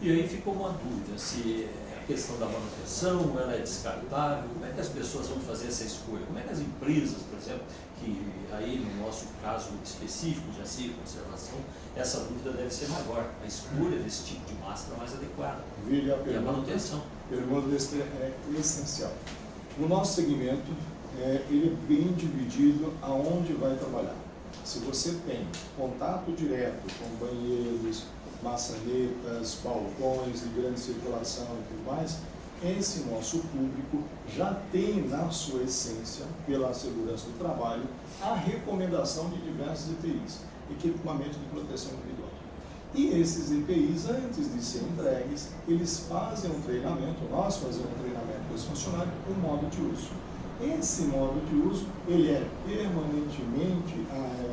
E aí ficou uma dúvida, se questão da manutenção, ela é descartável? Como é que as pessoas vão fazer essa escolha? Como é que as empresas, por exemplo, que aí no nosso caso específico de ACI e conservação, essa dúvida deve ser maior, a escolha desse tipo de máscara mais adequada e a manutenção. A pergunta desse é essencial. O nosso segmento, ele é bem dividido aonde vai trabalhar. Se você tem contato direto com banheiros, maçanetas, balcões de grande circulação e tudo mais, esse nosso público já tem na sua essência, pela segurança do trabalho, a recomendação de diversos EPIs, equipamento de proteção individual. E esses EPIs, antes de serem entregues, eles fazem um treinamento, nós fazemos um treinamento com esse funcionário, com modo de uso. Esse modo de uso, ele é permanentemente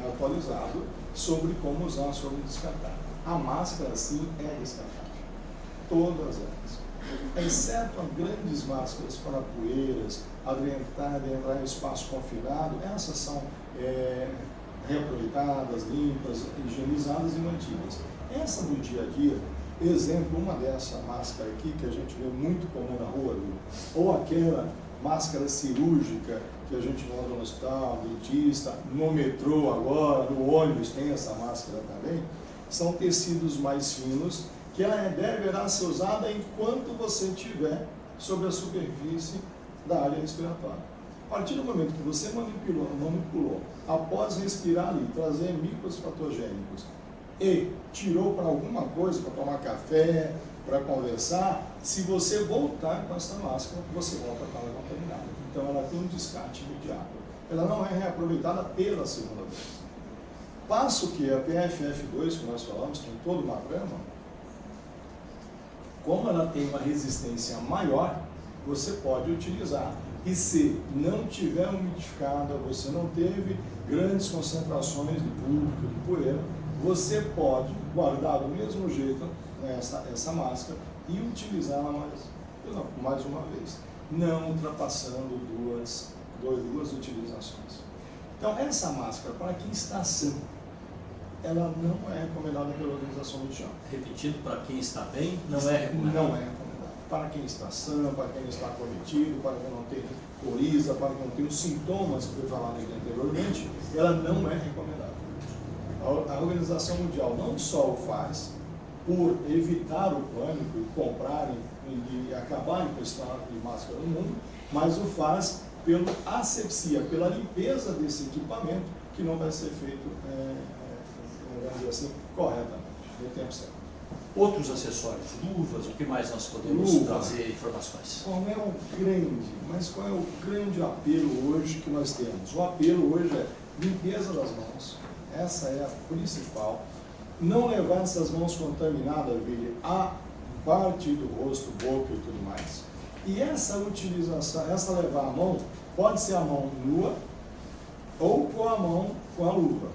atualizado sobre como usar sobre descartável. A máscara, sim, é descartável. Todas elas. Exceto as grandes máscaras para poeiras, entrar em espaço confinado, essas são reaproveitadas, limpas, higienizadas e mantidas. Essa do dia a dia, exemplo, uma dessa máscara aqui, que a gente vê muito comum na rua, ou aquela máscara cirúrgica que a gente encontra no hospital, dentista, no metrô agora, no ônibus tem essa máscara também, são tecidos mais finos, que ela deverá ser usada enquanto você estiver sobre a superfície da área respiratória. A partir do momento que você manipulou após respirar ali, trazer micros patogênicos e tirou para alguma coisa, para tomar café, para conversar, se você voltar com essa máscara, você volta para ela contaminada. Então ela tem um descarte imediato. Ela não é reaproveitada pela segunda vez. Passo que a PFF2, que nós falamos, tem todo uma grama, como ela tem uma resistência maior, você pode utilizar. E se não tiver umidificada, você não teve grandes concentrações de público, de poeira, você pode guardar do mesmo jeito essa máscara e utilizá-la mais uma vez, não ultrapassando duas utilizações. Então, essa máscara, para quem está sã, ela não é recomendada pela Organização Mundial. Repetindo, para quem está bem, não é recomendado. Não é recomendado. Para quem está sã, para quem está cometido, para quem não tem coriza, para quem não tem os sintomas que foi falado aqui anteriormente, ela não é recomendada. A Organização Mundial não só o faz por evitar o pânico e comprarem e acabarem com o estado de máscara no mundo, mas o faz pela asepsia, pela limpeza desse equipamento, que não vai ser feito, vamos dizer assim, corretamente, no tempo certo. Outros acessórios, luvas, o que mais nós podemos trazer informações? Qual é o grande apelo hoje que nós temos? O apelo hoje é limpeza das mãos, essa é a principal. Não levar essas mãos contaminadas, a parte do rosto, boca e tudo mais. E essa utilização, essa levar a mão, pode ser a mão nua ou com a mão com a luva.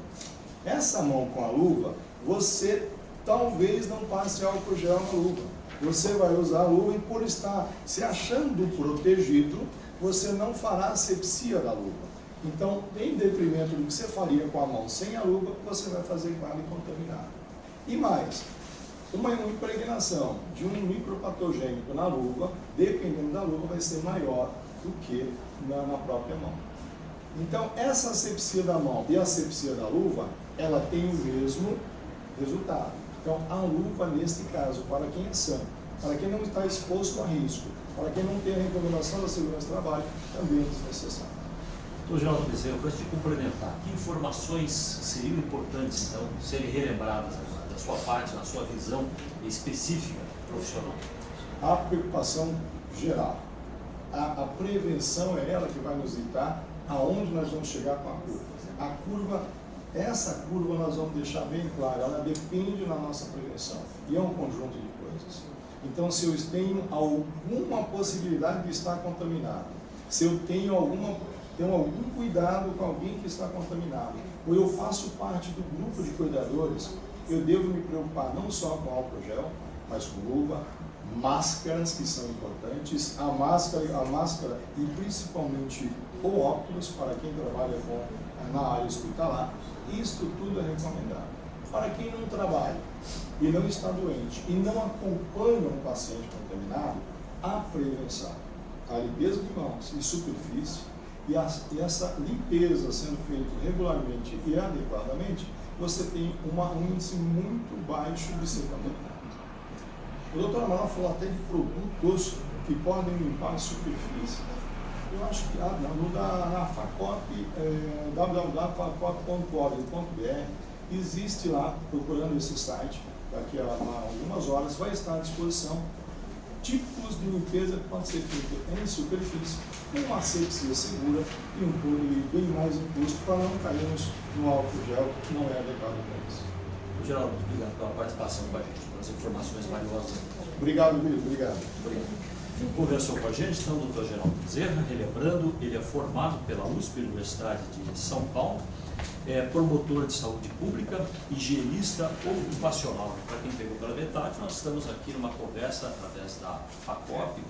Essa mão com a luva, você talvez não passe álcool gel na luva. Você vai usar a luva e por estar se achando protegido, você não fará asepsia da luva. Então, em detrimento do que você faria com a mão sem a luva, você vai fazer com ela contaminada. E mais, uma impregnação de um micropatogênico na luva, dependendo da luva, vai ser maior do que na própria mão. Então, essa asepsia da mão e a asepsia da luva, ela tem o mesmo resultado. Então, a luva, neste caso, para quem é sã, para quem não está exposto a risco, para quem não tem a recomendação da segurança do trabalho, também é desnecessário. Doutor Geraldo Bezerra, para te complementar, que informações seriam importantes, então, serem relembradas da sua parte, na sua visão específica profissional? A preocupação geral. A prevenção é ela que vai nos ditar aonde nós vamos chegar com a curva. Essa curva nós vamos deixar bem clara, ela depende da nossa prevenção. E é um conjunto de coisas. Então, se eu tenho alguma possibilidade de estar contaminado, se eu tenho algum cuidado com alguém que está contaminado, ou eu faço parte do grupo de cuidadores, eu devo me preocupar não só com álcool gel, mas com luva, máscaras que são importantes, a máscara e principalmente o óculos para quem trabalha na área hospitalar. Isto tudo é recomendado. Para quem não trabalha e não está doente e não acompanha um paciente contaminado, a prevenção, a limpeza de mãos e superfície, e essa limpeza sendo feita regularmente e adequadamente, você tem um índice muito baixo de ser contaminado. O doutor Amaral falou até de produtos que podem limpar a superfície. Eu acho que na FACOP, www.facop.org.br, existe lá, procurando esse site, daqui a algumas horas, vai estar à disposição tipos de limpeza que pode ser feita em superfície, com uma asepsia segura e um público bem mais imposto para não cairmos no álcool gel, que não é adequado para isso. Geraldo, obrigado pela participação com a gente, pelas informações valiosas. Obrigado, Billy. Obrigado. Conversou com a gente, então, o doutor Geraldo Bezerra, relembrando, ele é formado pela USP, Universidade de São Paulo, é promotor de saúde pública, higienista ocupacional. Para quem pegou pela metade, nós estamos aqui numa conversa através da FACOP,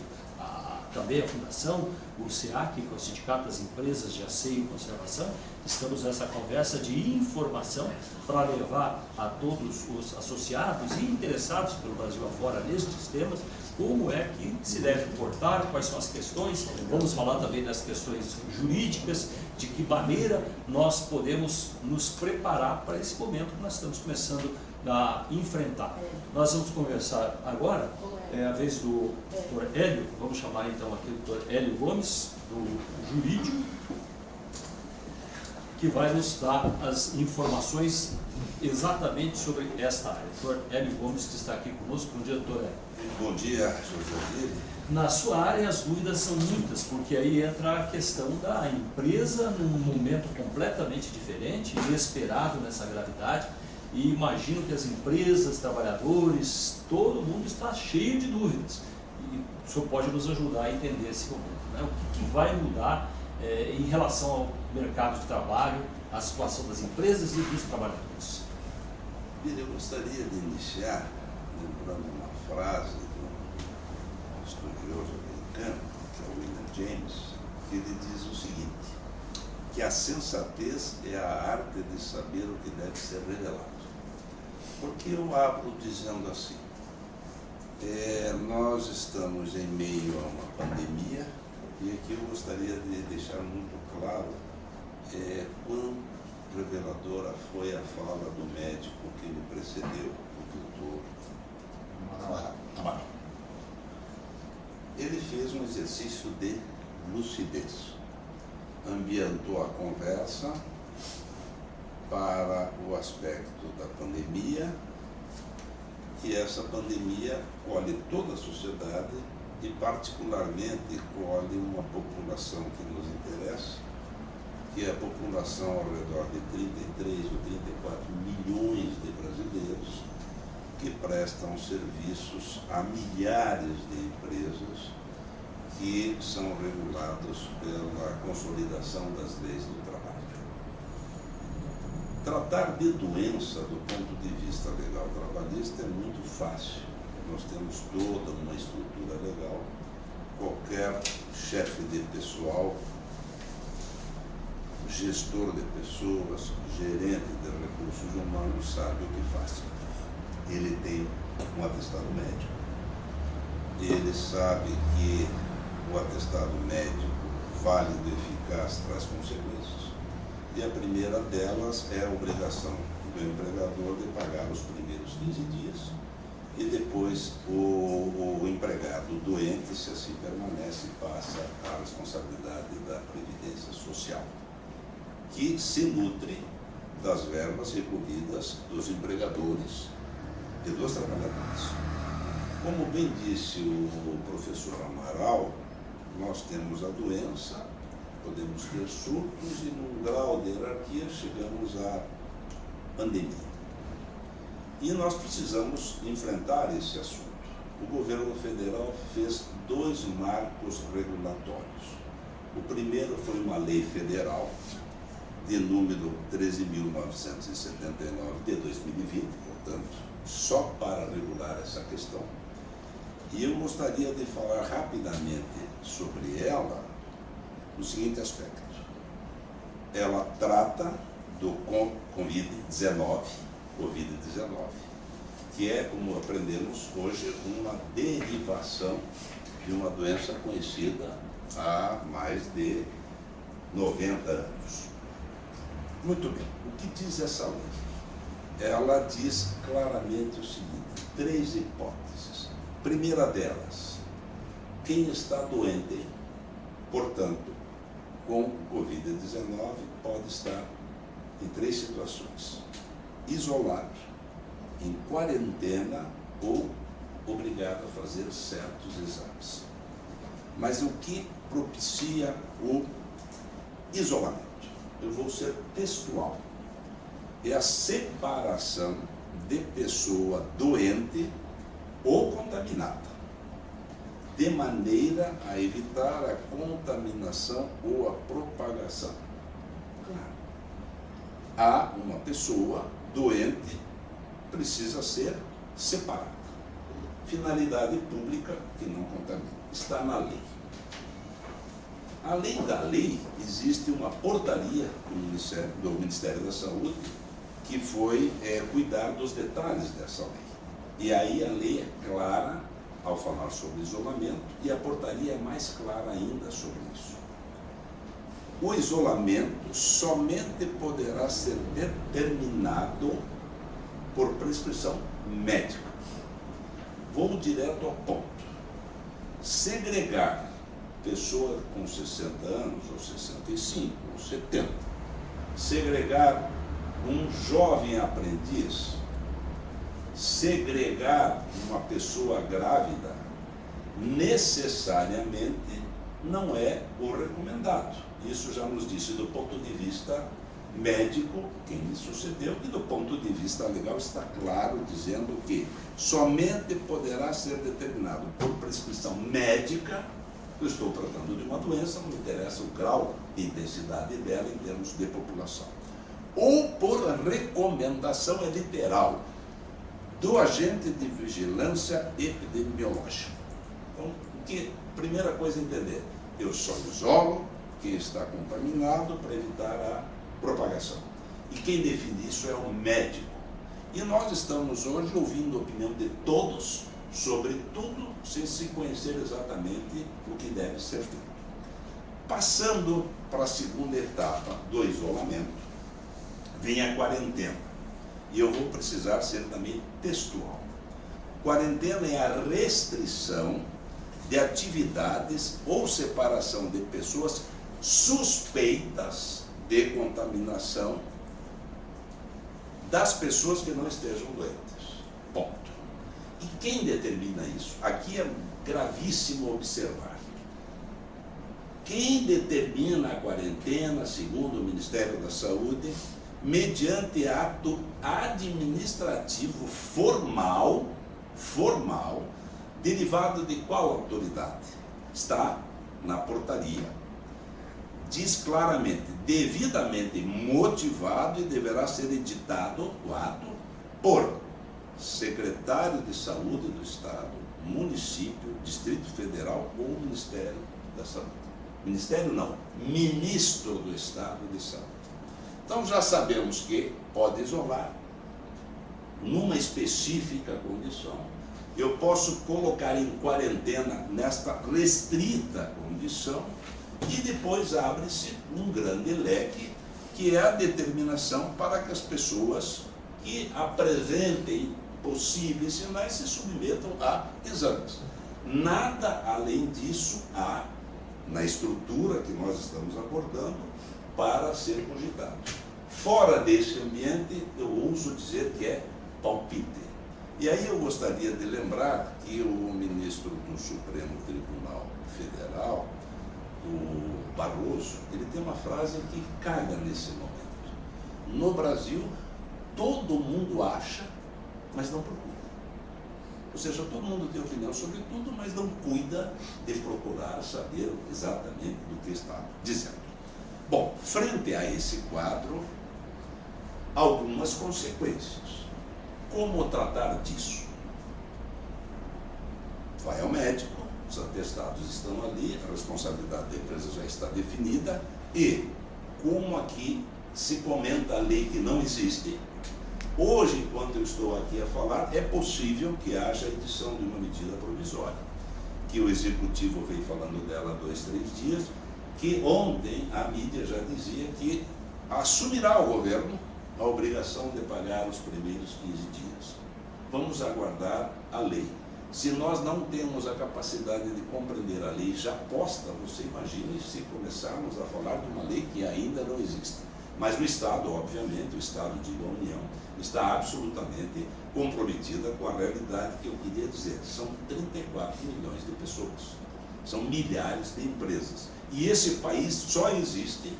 também a Fundação, o SEAC, que é o Sindicato das Empresas de Asseio e Conservação. Estamos nessa conversa de informação para levar a todos os associados e interessados pelo Brasil afora nestes temas, como é que se deve portar, quais são as questões. Vamos falar também das questões jurídicas, de que maneira nós podemos nos preparar para esse momento que nós estamos começando a enfrentar. Nós vamos conversar agora, é a vez do doutor Hélio, vamos chamar então aqui o doutor Hélio Gomes, do Jurídico, que vai nos dar as informações exatamente sobre esta área. Doutor Hélio Gomes, que está aqui conosco. Bom dia, doutor Hélio. Bom dia, José. Na sua área as dúvidas são muitas, porque aí entra a questão da empresa num momento completamente diferente, inesperado nessa gravidade, e imagino que as empresas, trabalhadores, todo mundo está cheio de dúvidas. E o senhor pode nos ajudar a entender esse momento, né? O que vai mudar em relação ao mercado de trabalho, a situação das empresas e dos trabalhadores? Eu gostaria de iniciar lembrando uma frase de um estudioso americano, que é o William James, que ele diz o seguinte, que a sensatez é a arte de saber o que deve ser revelado. Porque eu abro dizendo assim, nós estamos em meio a uma pandemia, e aqui eu gostaria de deixar muito claro quão reveladora foi a fala do médico que me precedeu, o doutor Amaral. Ele fez um exercício de lucidez, ambientou a conversa para o aspecto da pandemia, que essa pandemia colhe toda a sociedade e particularmente colhe uma população que nos interessa, que é a população ao redor de 33 ou 34 milhões de brasileiros que prestam serviços a milhares de empresas que são regulados pela consolidação das leis do trabalho. Tratar de doença do ponto de vista legal trabalhista é muito fácil. Nós temos toda uma estrutura legal, qualquer chefe de pessoal, gestor de pessoas, gerente de recursos humanos sabe o que faz. Ele tem um atestado médico, ele sabe que o atestado médico válido e eficaz traz consequências. E a primeira delas é a obrigação do empregador de pagar os primeiros 15 dias e depois o empregado doente, se assim permanece, passa a responsabilidade da Previdência Social, que se nutre das verbas recolhidas dos empregadores e dos trabalhadores. Como bem disse o professor Amaral, nós temos a doença, podemos ter surtos e num grau de hierarquia chegamos à pandemia. E nós precisamos enfrentar esse assunto. O governo federal fez 2 marcos regulatórios. O primeiro foi uma lei federal de número 13.979 de 2020, portanto, só para regular essa questão. E eu gostaria de falar rapidamente sobre ela no seguinte aspecto. Ela trata do Covid-19, que é, como aprendemos hoje, uma derivação de uma doença conhecida há mais de 90 anos. Muito bem, o que diz essa lei? Ela diz claramente o seguinte: 3 hipóteses. Primeira delas, quem está doente, portanto, com Covid-19, pode estar em 3 situações: isolado, em quarentena ou obrigado a fazer certos exames. Mas o que propicia o isolamento? Eu vou ser textual. É a separação de pessoa doente ou contaminada, de maneira a evitar a contaminação ou a propagação. Claro, há uma pessoa doente, precisa ser separada. Finalidade pública que não contamina. Está na lei. Além da lei, existe uma portaria do Ministério da Saúde que foi cuidar dos detalhes dessa lei. E aí a lei é clara ao falar sobre isolamento e a portaria é mais clara ainda sobre isso. O isolamento somente poderá ser determinado por prescrição médica. Vou direto ao ponto. Segregar pessoa com 60 anos, ou 65, ou 70, segregar um jovem aprendiz, segregar uma pessoa grávida, necessariamente não é o recomendado. Isso já nos disse do ponto de vista médico, quem me sucedeu, e do ponto de vista legal está claro, dizendo que somente poderá ser determinado por prescrição médica. Eu estou tratando de uma doença, não me interessa o grau e intensidade dela em termos de população. Ou por recomendação literal do agente de vigilância epidemiológica. Então, primeira coisa a entender, eu só isolo quem está contaminado para evitar a propagação. E quem define isso é o médico. E nós estamos hoje ouvindo a opinião de todos sobre tudo, sem se conhecer exatamente o que deve ser feito. Passando para a segunda etapa do isolamento, vem a quarentena. E eu vou precisar ser também textual. Quarentena é a restrição de atividades ou separação de pessoas suspeitas de contaminação das pessoas que não estejam doentes. Ponto. E quem determina isso? Aqui é gravíssimo observar. Quem determina a quarentena, segundo o Ministério da Saúde, mediante ato administrativo formal, derivado de qual autoridade? Está na portaria. Diz claramente, devidamente motivado, e deverá ser editado o ato por secretário de Saúde do Estado, município, Distrito Federal ou Ministério da Saúde. Ministério não, Ministro do Estado de Saúde. Então já sabemos que pode isolar numa específica condição. Eu posso colocar em quarentena nesta restrita condição e depois abre-se um grande leque que é a determinação para que as pessoas que apresentem possíveis sinais se submetam a exames. Nada além disso há na estrutura que nós estamos abordando para ser cogitado. Fora desse ambiente, eu ouso dizer que é palpite. E aí eu gostaria de lembrar que o ministro do Supremo Tribunal Federal, o Barroso, ele tem uma frase que caga nesse momento. No Brasil, todo mundo acha, mas não procura. Ou seja, todo mundo tem opinião sobre tudo, mas não cuida de procurar saber exatamente do que está dizendo. Bom, frente a esse quadro, algumas consequências. Como tratar disso? Vai ao médico, os atestados estão ali, a responsabilidade da empresa já está definida e, como aqui se comenta a lei que não existe, hoje, enquanto eu estou aqui a falar, é possível que haja a edição de uma medida provisória, que o Executivo veio falando dela há 2, 3 dias, que ontem a mídia já dizia que assumirá o governo a obrigação de pagar os primeiros 15 dias. Vamos aguardar a lei. Se nós não temos a capacidade de compreender a lei já posta, você imagine se começarmos a falar de uma lei que ainda não existe. Mas o Estado, obviamente, o Estado, digo a União, está absolutamente comprometida com a realidade que eu queria dizer. São 34 milhões de pessoas, são milhares de empresas. E esse país só existe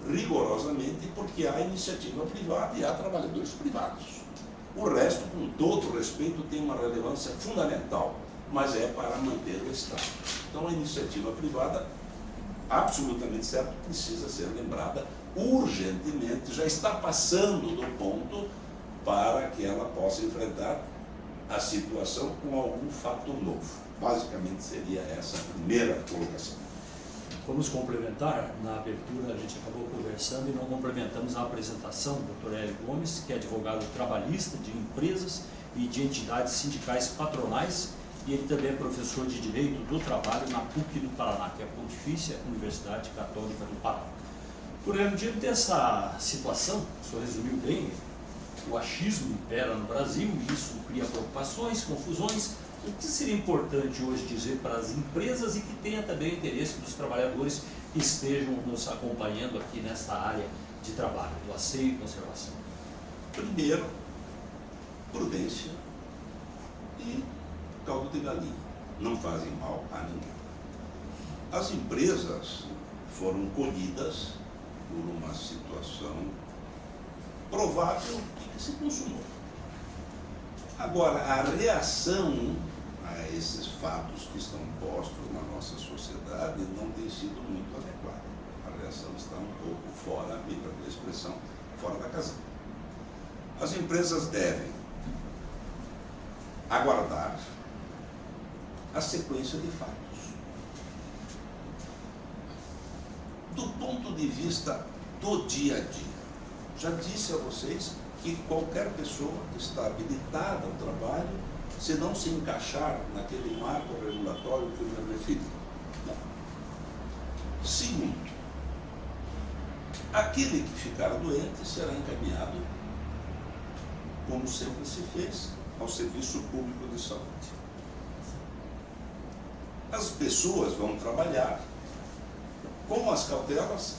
rigorosamente porque há iniciativa privada e há trabalhadores privados. O resto, com todo respeito, tem uma relevância fundamental, mas é para manter o Estado. Então a iniciativa privada, absolutamente certo, precisa ser lembrada urgentemente, já está passando do ponto para que ela possa enfrentar a situação com algum fato novo. Basicamente seria essa a primeira colocação. Vamos complementar. Na abertura a gente acabou conversando e não complementamos a apresentação do Dr. Hélio Gomes, que é advogado trabalhista de empresas e de entidades sindicais patronais, e ele também é professor de Direito do Trabalho na PUC do Paraná, que é a Pontifícia Universidade Católica do Paraná. Dr. Hélio, diante dessa situação, o senhor resumiu bem, o achismo impera no Brasil e isso cria preocupações, confusões. O que seria importante hoje dizer para as empresas e que tenha também o interesse dos trabalhadores que estejam nos acompanhando aqui nessa área de trabalho, do asseio e conservação? Primeiro, prudência e caldo de galinha. Não fazem mal a ninguém. As empresas foram colhidas por uma situação provável que se consumou. Agora, a reação a esses fatos que estão postos na nossa sociedade não tem sido muito adequada. A reação está um pouco fora, me perdoe a expressão, fora da casinha. As empresas devem aguardar a sequência de fatos. Do ponto de vista do dia a dia, já disse a vocês que qualquer pessoa está habilitada ao trabalho se não se encaixar naquele marco regulatório que eu me referi. Segundo, aquele que ficar doente será encaminhado, como sempre se fez, ao Serviço Público de Saúde. As pessoas vão trabalhar com as cautelas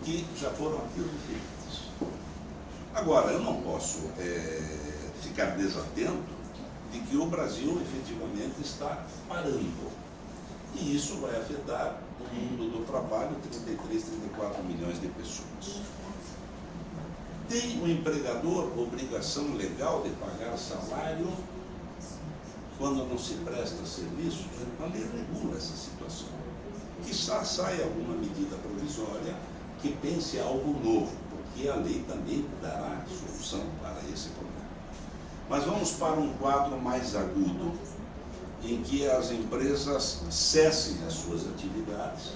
que já foram aqui referidas. Agora, eu não posso ficar desatento de que o Brasil efetivamente está parando. E isso vai afetar o mundo do trabalho, 33, 34 milhões de pessoas. Tem o empregador obrigação legal de pagar salário quando não se presta serviço? A lei regula essa situação. Quizá saia alguma medida provisória que pense algo novo, porque a lei também dará solução para esse problema. Mas vamos para um quadro mais agudo, em que as empresas cessem as suas atividades,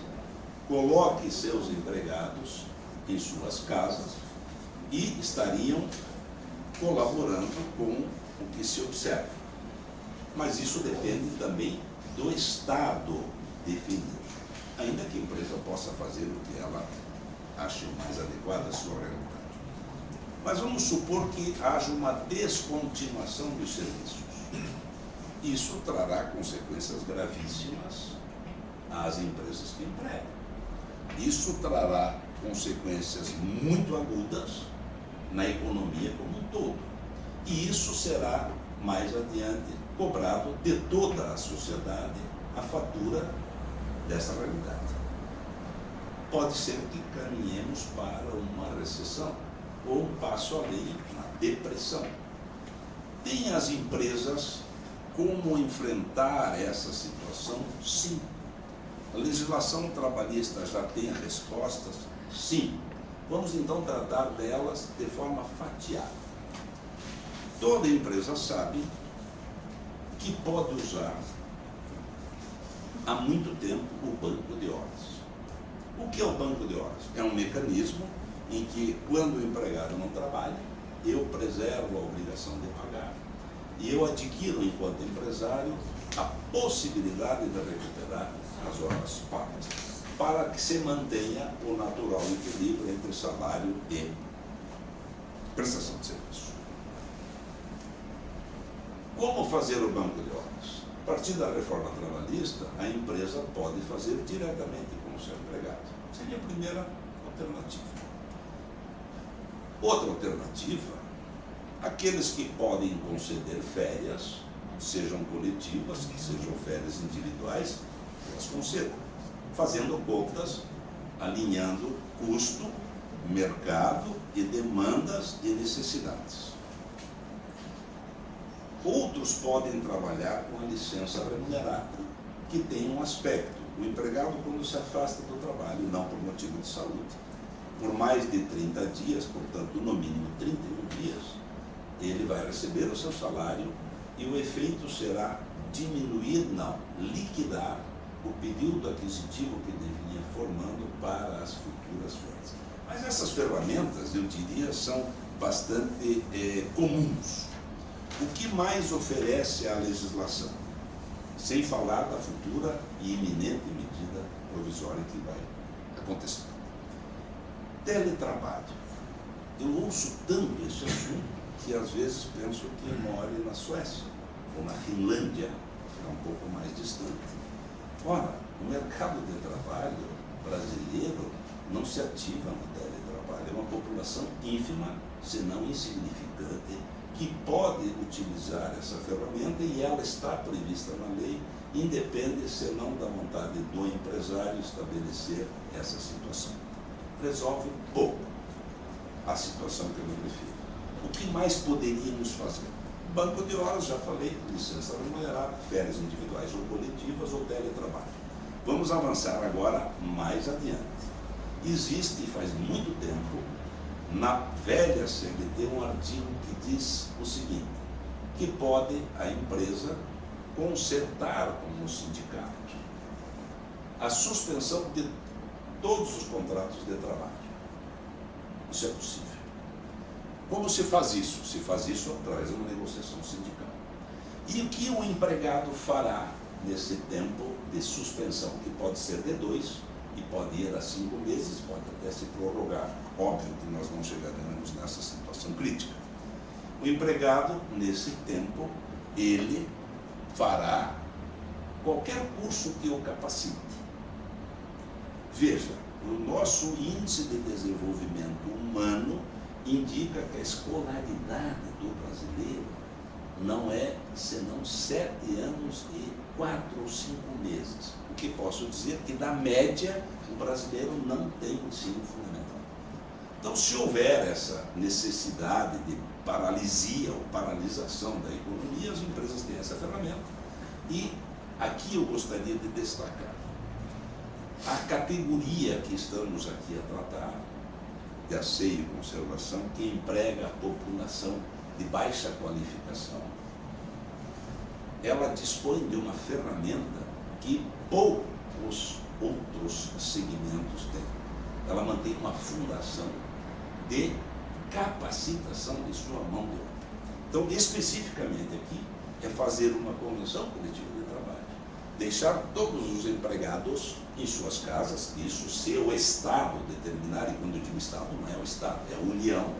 coloquem seus empregados em suas casas e estariam colaborando com o que se observa. Mas isso depende também do Estado definir, ainda que a empresa possa fazer o que ela ache mais adequado à sua realidade. Mas vamos supor que haja uma descontinuação dos serviços. Isso trará consequências gravíssimas às empresas que empregam. Isso trará consequências muito agudas na economia como um todo. E isso será, mais adiante, cobrado de toda a sociedade a fatura dessa realidade. Pode ser que caminhemos para uma recessão ou um passo além na depressão. Tem as empresas como enfrentar essa situação? Sim. A legislação trabalhista já tem respostas? Sim. Vamos então tratar delas de forma fatiada. Toda empresa sabe que pode usar há muito tempo o banco de horas. O que é o banco de horas? É um mecanismo em que, quando o empregado não trabalha, eu preservo a obrigação de pagar e eu adquiro, enquanto empresário, a possibilidade de recuperar as horas pagas, para que se mantenha o natural equilíbrio entre salário e prestação de serviço. Como fazer o banco de horas? A partir da reforma trabalhista, a empresa pode fazer diretamente com o seu empregado. Seria a primeira alternativa. Outra alternativa, aqueles que podem conceder férias, sejam coletivas, que sejam férias individuais, elas concedam, fazendo contas, alinhando custo, mercado e demandas e necessidades. Outros podem trabalhar com a licença remunerada, que tem um aspecto: o empregado, quando se afasta do trabalho, não por motivo de saúde, por mais de 30 dias, portanto, no mínimo 31 dias, ele vai receber o seu salário e o efeito será diminuir, não, liquidar o período aquisitivo que ele vinha formando para as futuras férias. Mas essas ferramentas, eu diria, são bastante comuns. O que mais oferece a legislação? Sem falar da futura e iminente medida provisória que vai acontecer. Teletrabalho. Eu ouço tanto esse assunto que às vezes penso que more na Suécia ou na Finlândia, que é um pouco mais distante. Ora, o mercado de trabalho brasileiro não se ativa no teletrabalho. É uma população ínfima, se não insignificante, que pode utilizar essa ferramenta, e ela está prevista na lei, independe senão da vontade do empresário estabelecer essa situação. Resolve pouco a situação que eu me refiro. O que mais poderíamos fazer? Banco de horas, já falei, licença remunerada, férias individuais ou coletivas ou teletrabalho. Vamos avançar agora mais adiante. Existe, faz muito tempo, na velha CLT, um artigo que diz o seguinte: que pode a empresa concertar com o sindicato a suspensão de todos os contratos de trabalho. Isso é possível. Como se faz isso? Se faz isso através de uma negociação sindical. E o que o empregado fará nesse tempo de suspensão, que pode ser de 2 e pode ir a 5 meses, pode até se prorrogar. Óbvio que nós não chegaremos nessa situação crítica. O empregado, nesse tempo, ele fará qualquer curso que o capacite. Veja, o nosso índice de desenvolvimento humano indica que a escolaridade do brasileiro não é senão 7 anos e 4 ou 5 meses. O que posso dizer que, na média, o brasileiro não tem ensino fundamental. Então, se houver essa necessidade de paralisia ou paralisação da economia, as empresas têm essa ferramenta. E aqui eu gostaria de destacar a categoria que estamos aqui a tratar, de asseio e conservação, que emprega a população de baixa qualificação. Ela dispõe de uma ferramenta que poucos outros segmentos têm. Ela mantém uma fundação de capacitação de sua mão de obra. Então, especificamente aqui, é fazer uma convenção coletiva de trabalho, deixar todos os empregados em suas casas, isso se o Estado determinar, e quando eu digo Estado, não é o Estado, é a União,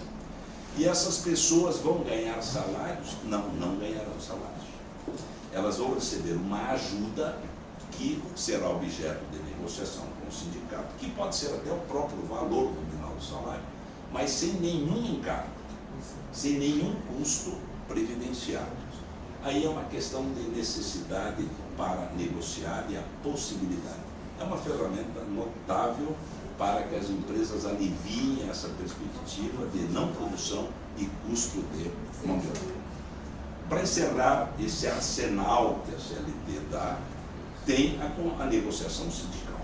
e essas pessoas vão ganhar salários? Não ganharão salários. Elas vão receber uma ajuda que será objeto de negociação com o sindicato, que pode ser até o próprio valor nominal do salário, mas sem nenhum encargo, sem nenhum custo previdenciário. Aí é uma questão de necessidade para negociar e a possibilidade. É uma ferramenta notável para que as empresas aliviem essa perspectiva de não produção e custo de mão de obra. Para encerrar esse arsenal que a CLT dá, tem a negociação sindical.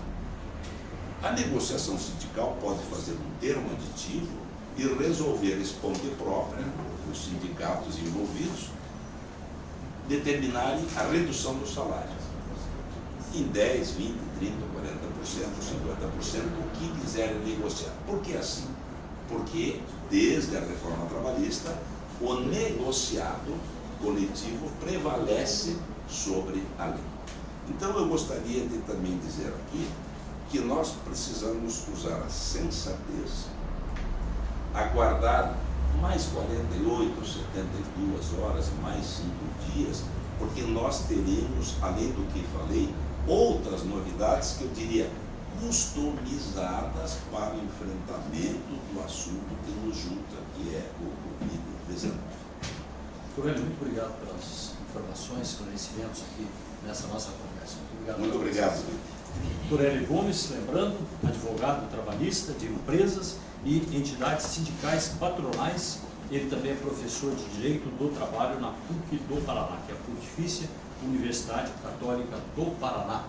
A negociação sindical pode fazer um termo aditivo e resolver esponte própria, os sindicatos envolvidos, determinarem a redução do salário em 10, 20, 30, 40%, 50%, o que quiserem negociar. Por que assim? Porque, desde a reforma trabalhista, o negociado coletivo prevalece sobre a lei. Então eu gostaria de também dizer aqui que nós precisamos usar a sensatez, aguardar mais 48, 72 horas, mais 5 dias, porque nós teremos, além do que falei, outras novidades que eu diria customizadas para o enfrentamento do assunto que nos junta, que é o Covid-19. Turelli, muito obrigado pelas informações, esclarecimentos aqui nessa nossa conversa. Muito obrigado. Turelli Gomes, lembrando, advogado trabalhista de empresas e entidades sindicais patronais. Ele também é professor de Direito do Trabalho na PUC do Paraná, que é a Pontifícia Universidade Católica do Paraná.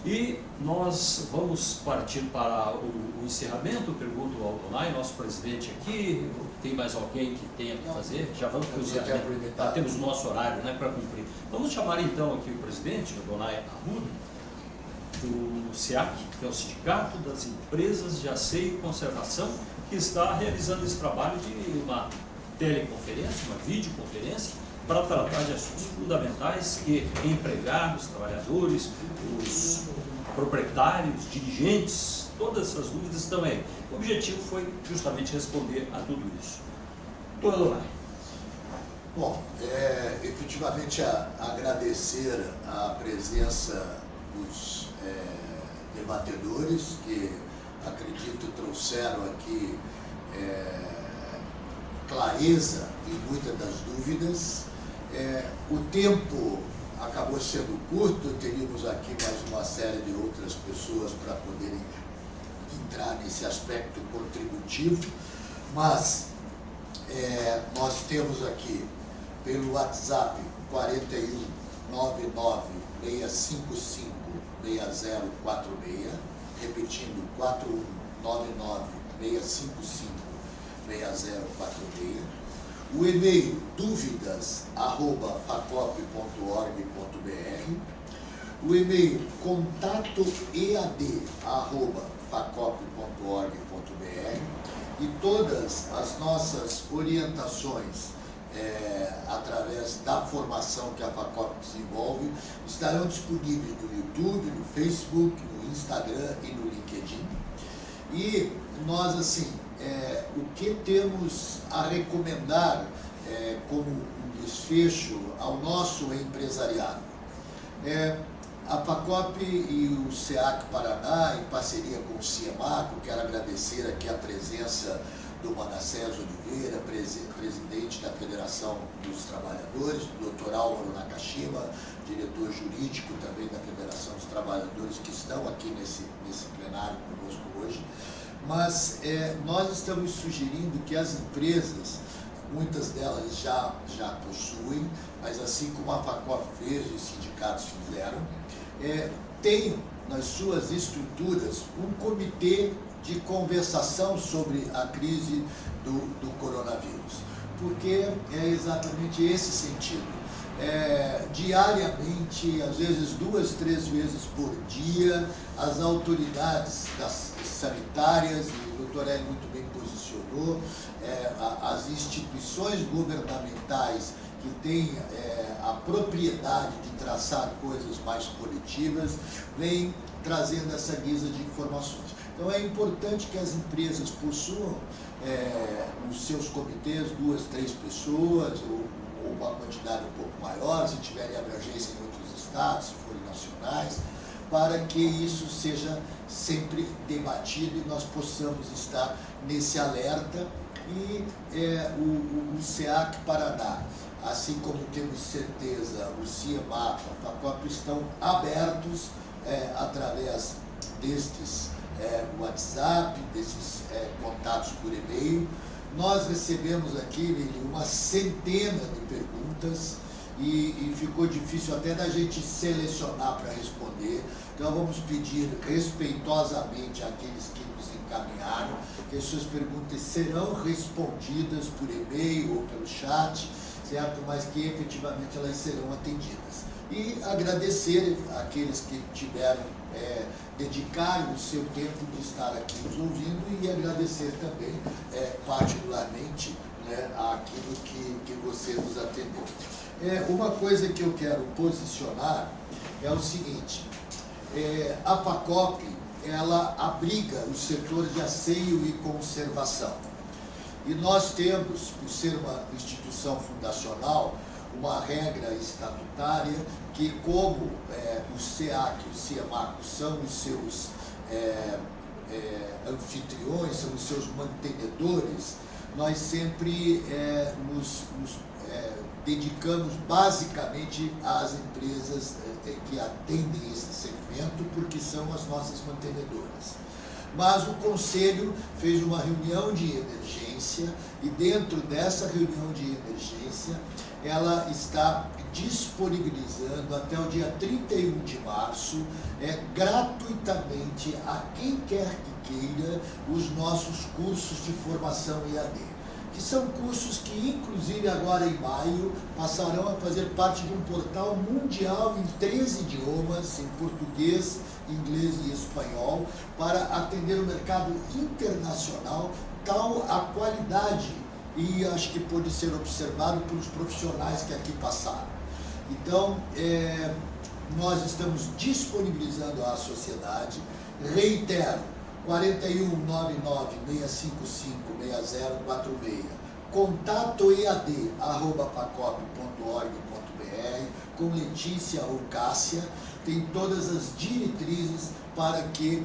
E nós vamos partir para o encerramento. Pergunto ao Donai, nosso presidente aqui, tem mais alguém que tenha que fazer? Já vamos para o encerramento. Temos o nosso horário, né, para cumprir. Vamos chamar então aqui o presidente, o Donai Arruda, do SEAC, que é o Sindicato das Empresas de Asseio e Conservação, que está realizando esse trabalho de uma teleconferência, uma videoconferência, para tratar de assuntos fundamentais que empregados, trabalhadores, os proprietários, dirigentes, todas essas dúvidas estão aí. O objetivo foi justamente responder a tudo isso. Doutor Donai. Bom, efetivamente agradecer a presença dos debatedores que acredito trouxeram aqui clareza em muitas das dúvidas. O tempo acabou sendo curto, teríamos aqui mais uma série de outras pessoas para poderem entrar nesse aspecto contributivo, mas nós temos aqui pelo WhatsApp 41996556046, repetindo 41996556046, o e-mail dúvidas@facop.org.br, o e-mail contatoead@facop.org.br e todas as nossas orientações através da formação que a Facop desenvolve estarão disponíveis no YouTube, no Facebook, no Instagram e no LinkedIn. E nós, assim, o que temos a recomendar como um desfecho ao nosso empresariado? A Facop e o SEAC Paraná, em parceria com o CIEMACO, quero agradecer aqui a presença do Manassés Oliveira, presidente da Federação dos Trabalhadores, do Dr. Álvaro Nakashima, diretor jurídico também da Federação dos Trabalhadores, que estão aqui nesse plenário conosco hoje. Mas nós estamos sugerindo que as empresas, muitas delas já possuem, mas assim como a Facop fez e os sindicatos fizeram, tenham nas suas estruturas um comitê de conversação sobre a crise do coronavírus, porque é exatamente esse sentido. Diariamente, às vezes 2, 3 vezes por dia, as autoridades sanitárias, e o doutor Hélio muito bem posicionou, as instituições governamentais que têm a propriedade de traçar coisas mais coletivas, vêm trazendo essa guisa de informações. Então é importante que as empresas possuam nos seus comitês 2, 3 pessoas, ou uma quantidade um pouco maior, se tiverem emergência em outros estados, se forem nacionais, para que isso seja sempre debatido e nós possamos estar nesse alerta. E o SEAC Paraná, assim como temos certeza o CIEMACO, a Facop, estão abertos através destes WhatsApp, desses contatos por e-mail. Nós recebemos aqui uma centena de perguntas e ficou difícil até da gente selecionar para responder. Então vamos pedir respeitosamente àqueles que nos encaminharam que as suas perguntas serão respondidas por e-mail ou pelo chat, certo? Mas que efetivamente elas serão atendidas. E agradecer àqueles que tiveram, dedicaram o seu tempo de estar aqui nos ouvindo, e agradecer também, particularmente, àquilo que você nos atendeu. Uma coisa que eu quero posicionar é o seguinte, a PACOP, ela abriga o setor de asseio e conservação. E nós temos, por ser uma instituição fundacional, uma regra estatutária que, como o SEAC e o CIEMACO são os seus anfitriões, são os seus mantenedores, nós sempre nos dedicamos basicamente às empresas que atendem esse segmento, porque são as nossas mantenedoras. Mas o Conselho fez uma reunião de emergência e dentro dessa reunião de emergência ela está disponibilizando até o dia 31 de março gratuitamente a quem quer que queira os nossos cursos de formação EAD, que são cursos que, inclusive agora em maio, passarão a fazer parte de um portal mundial em 13 idiomas, em português, inglês e espanhol, para atender o mercado internacional, tal a qualidade, e acho que pode ser observado pelos profissionais que aqui passaram. Então, nós estamos disponibilizando à sociedade, reitero, 4199-655-6046, contatoead@pacop.org.br, com Letícia ou Cássia, tem todas as diretrizes para que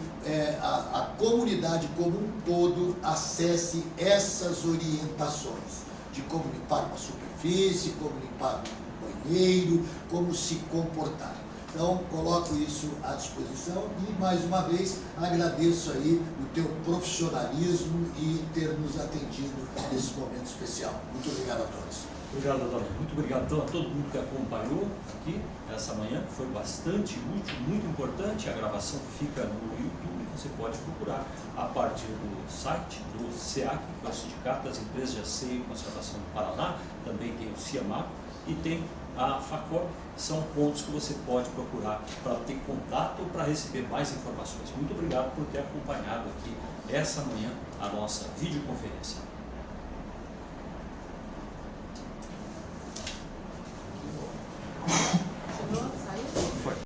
a comunidade como um todo acesse essas orientações de como limpar uma superfície, como limpar um banheiro, como se comportar. Então, coloco isso à disposição e, mais uma vez, agradeço aí o teu profissionalismo e ter nos atendido nesse momento especial. Muito obrigado a todos. Obrigado, Adalto. Muito obrigado a todo mundo que acompanhou aqui essa manhã. Foi bastante útil, muito importante. A gravação fica no YouTube, você pode procurar a partir do site do SEAC, que é o Sindicato das Empresas de Asseio e Conservação do Paraná. Também tem o CIEMACO e tem a FACOP. São pontos que você pode procurar para ter contato ou para receber mais informações. Muito obrigado por ter acompanhado aqui essa manhã a nossa videoconferência.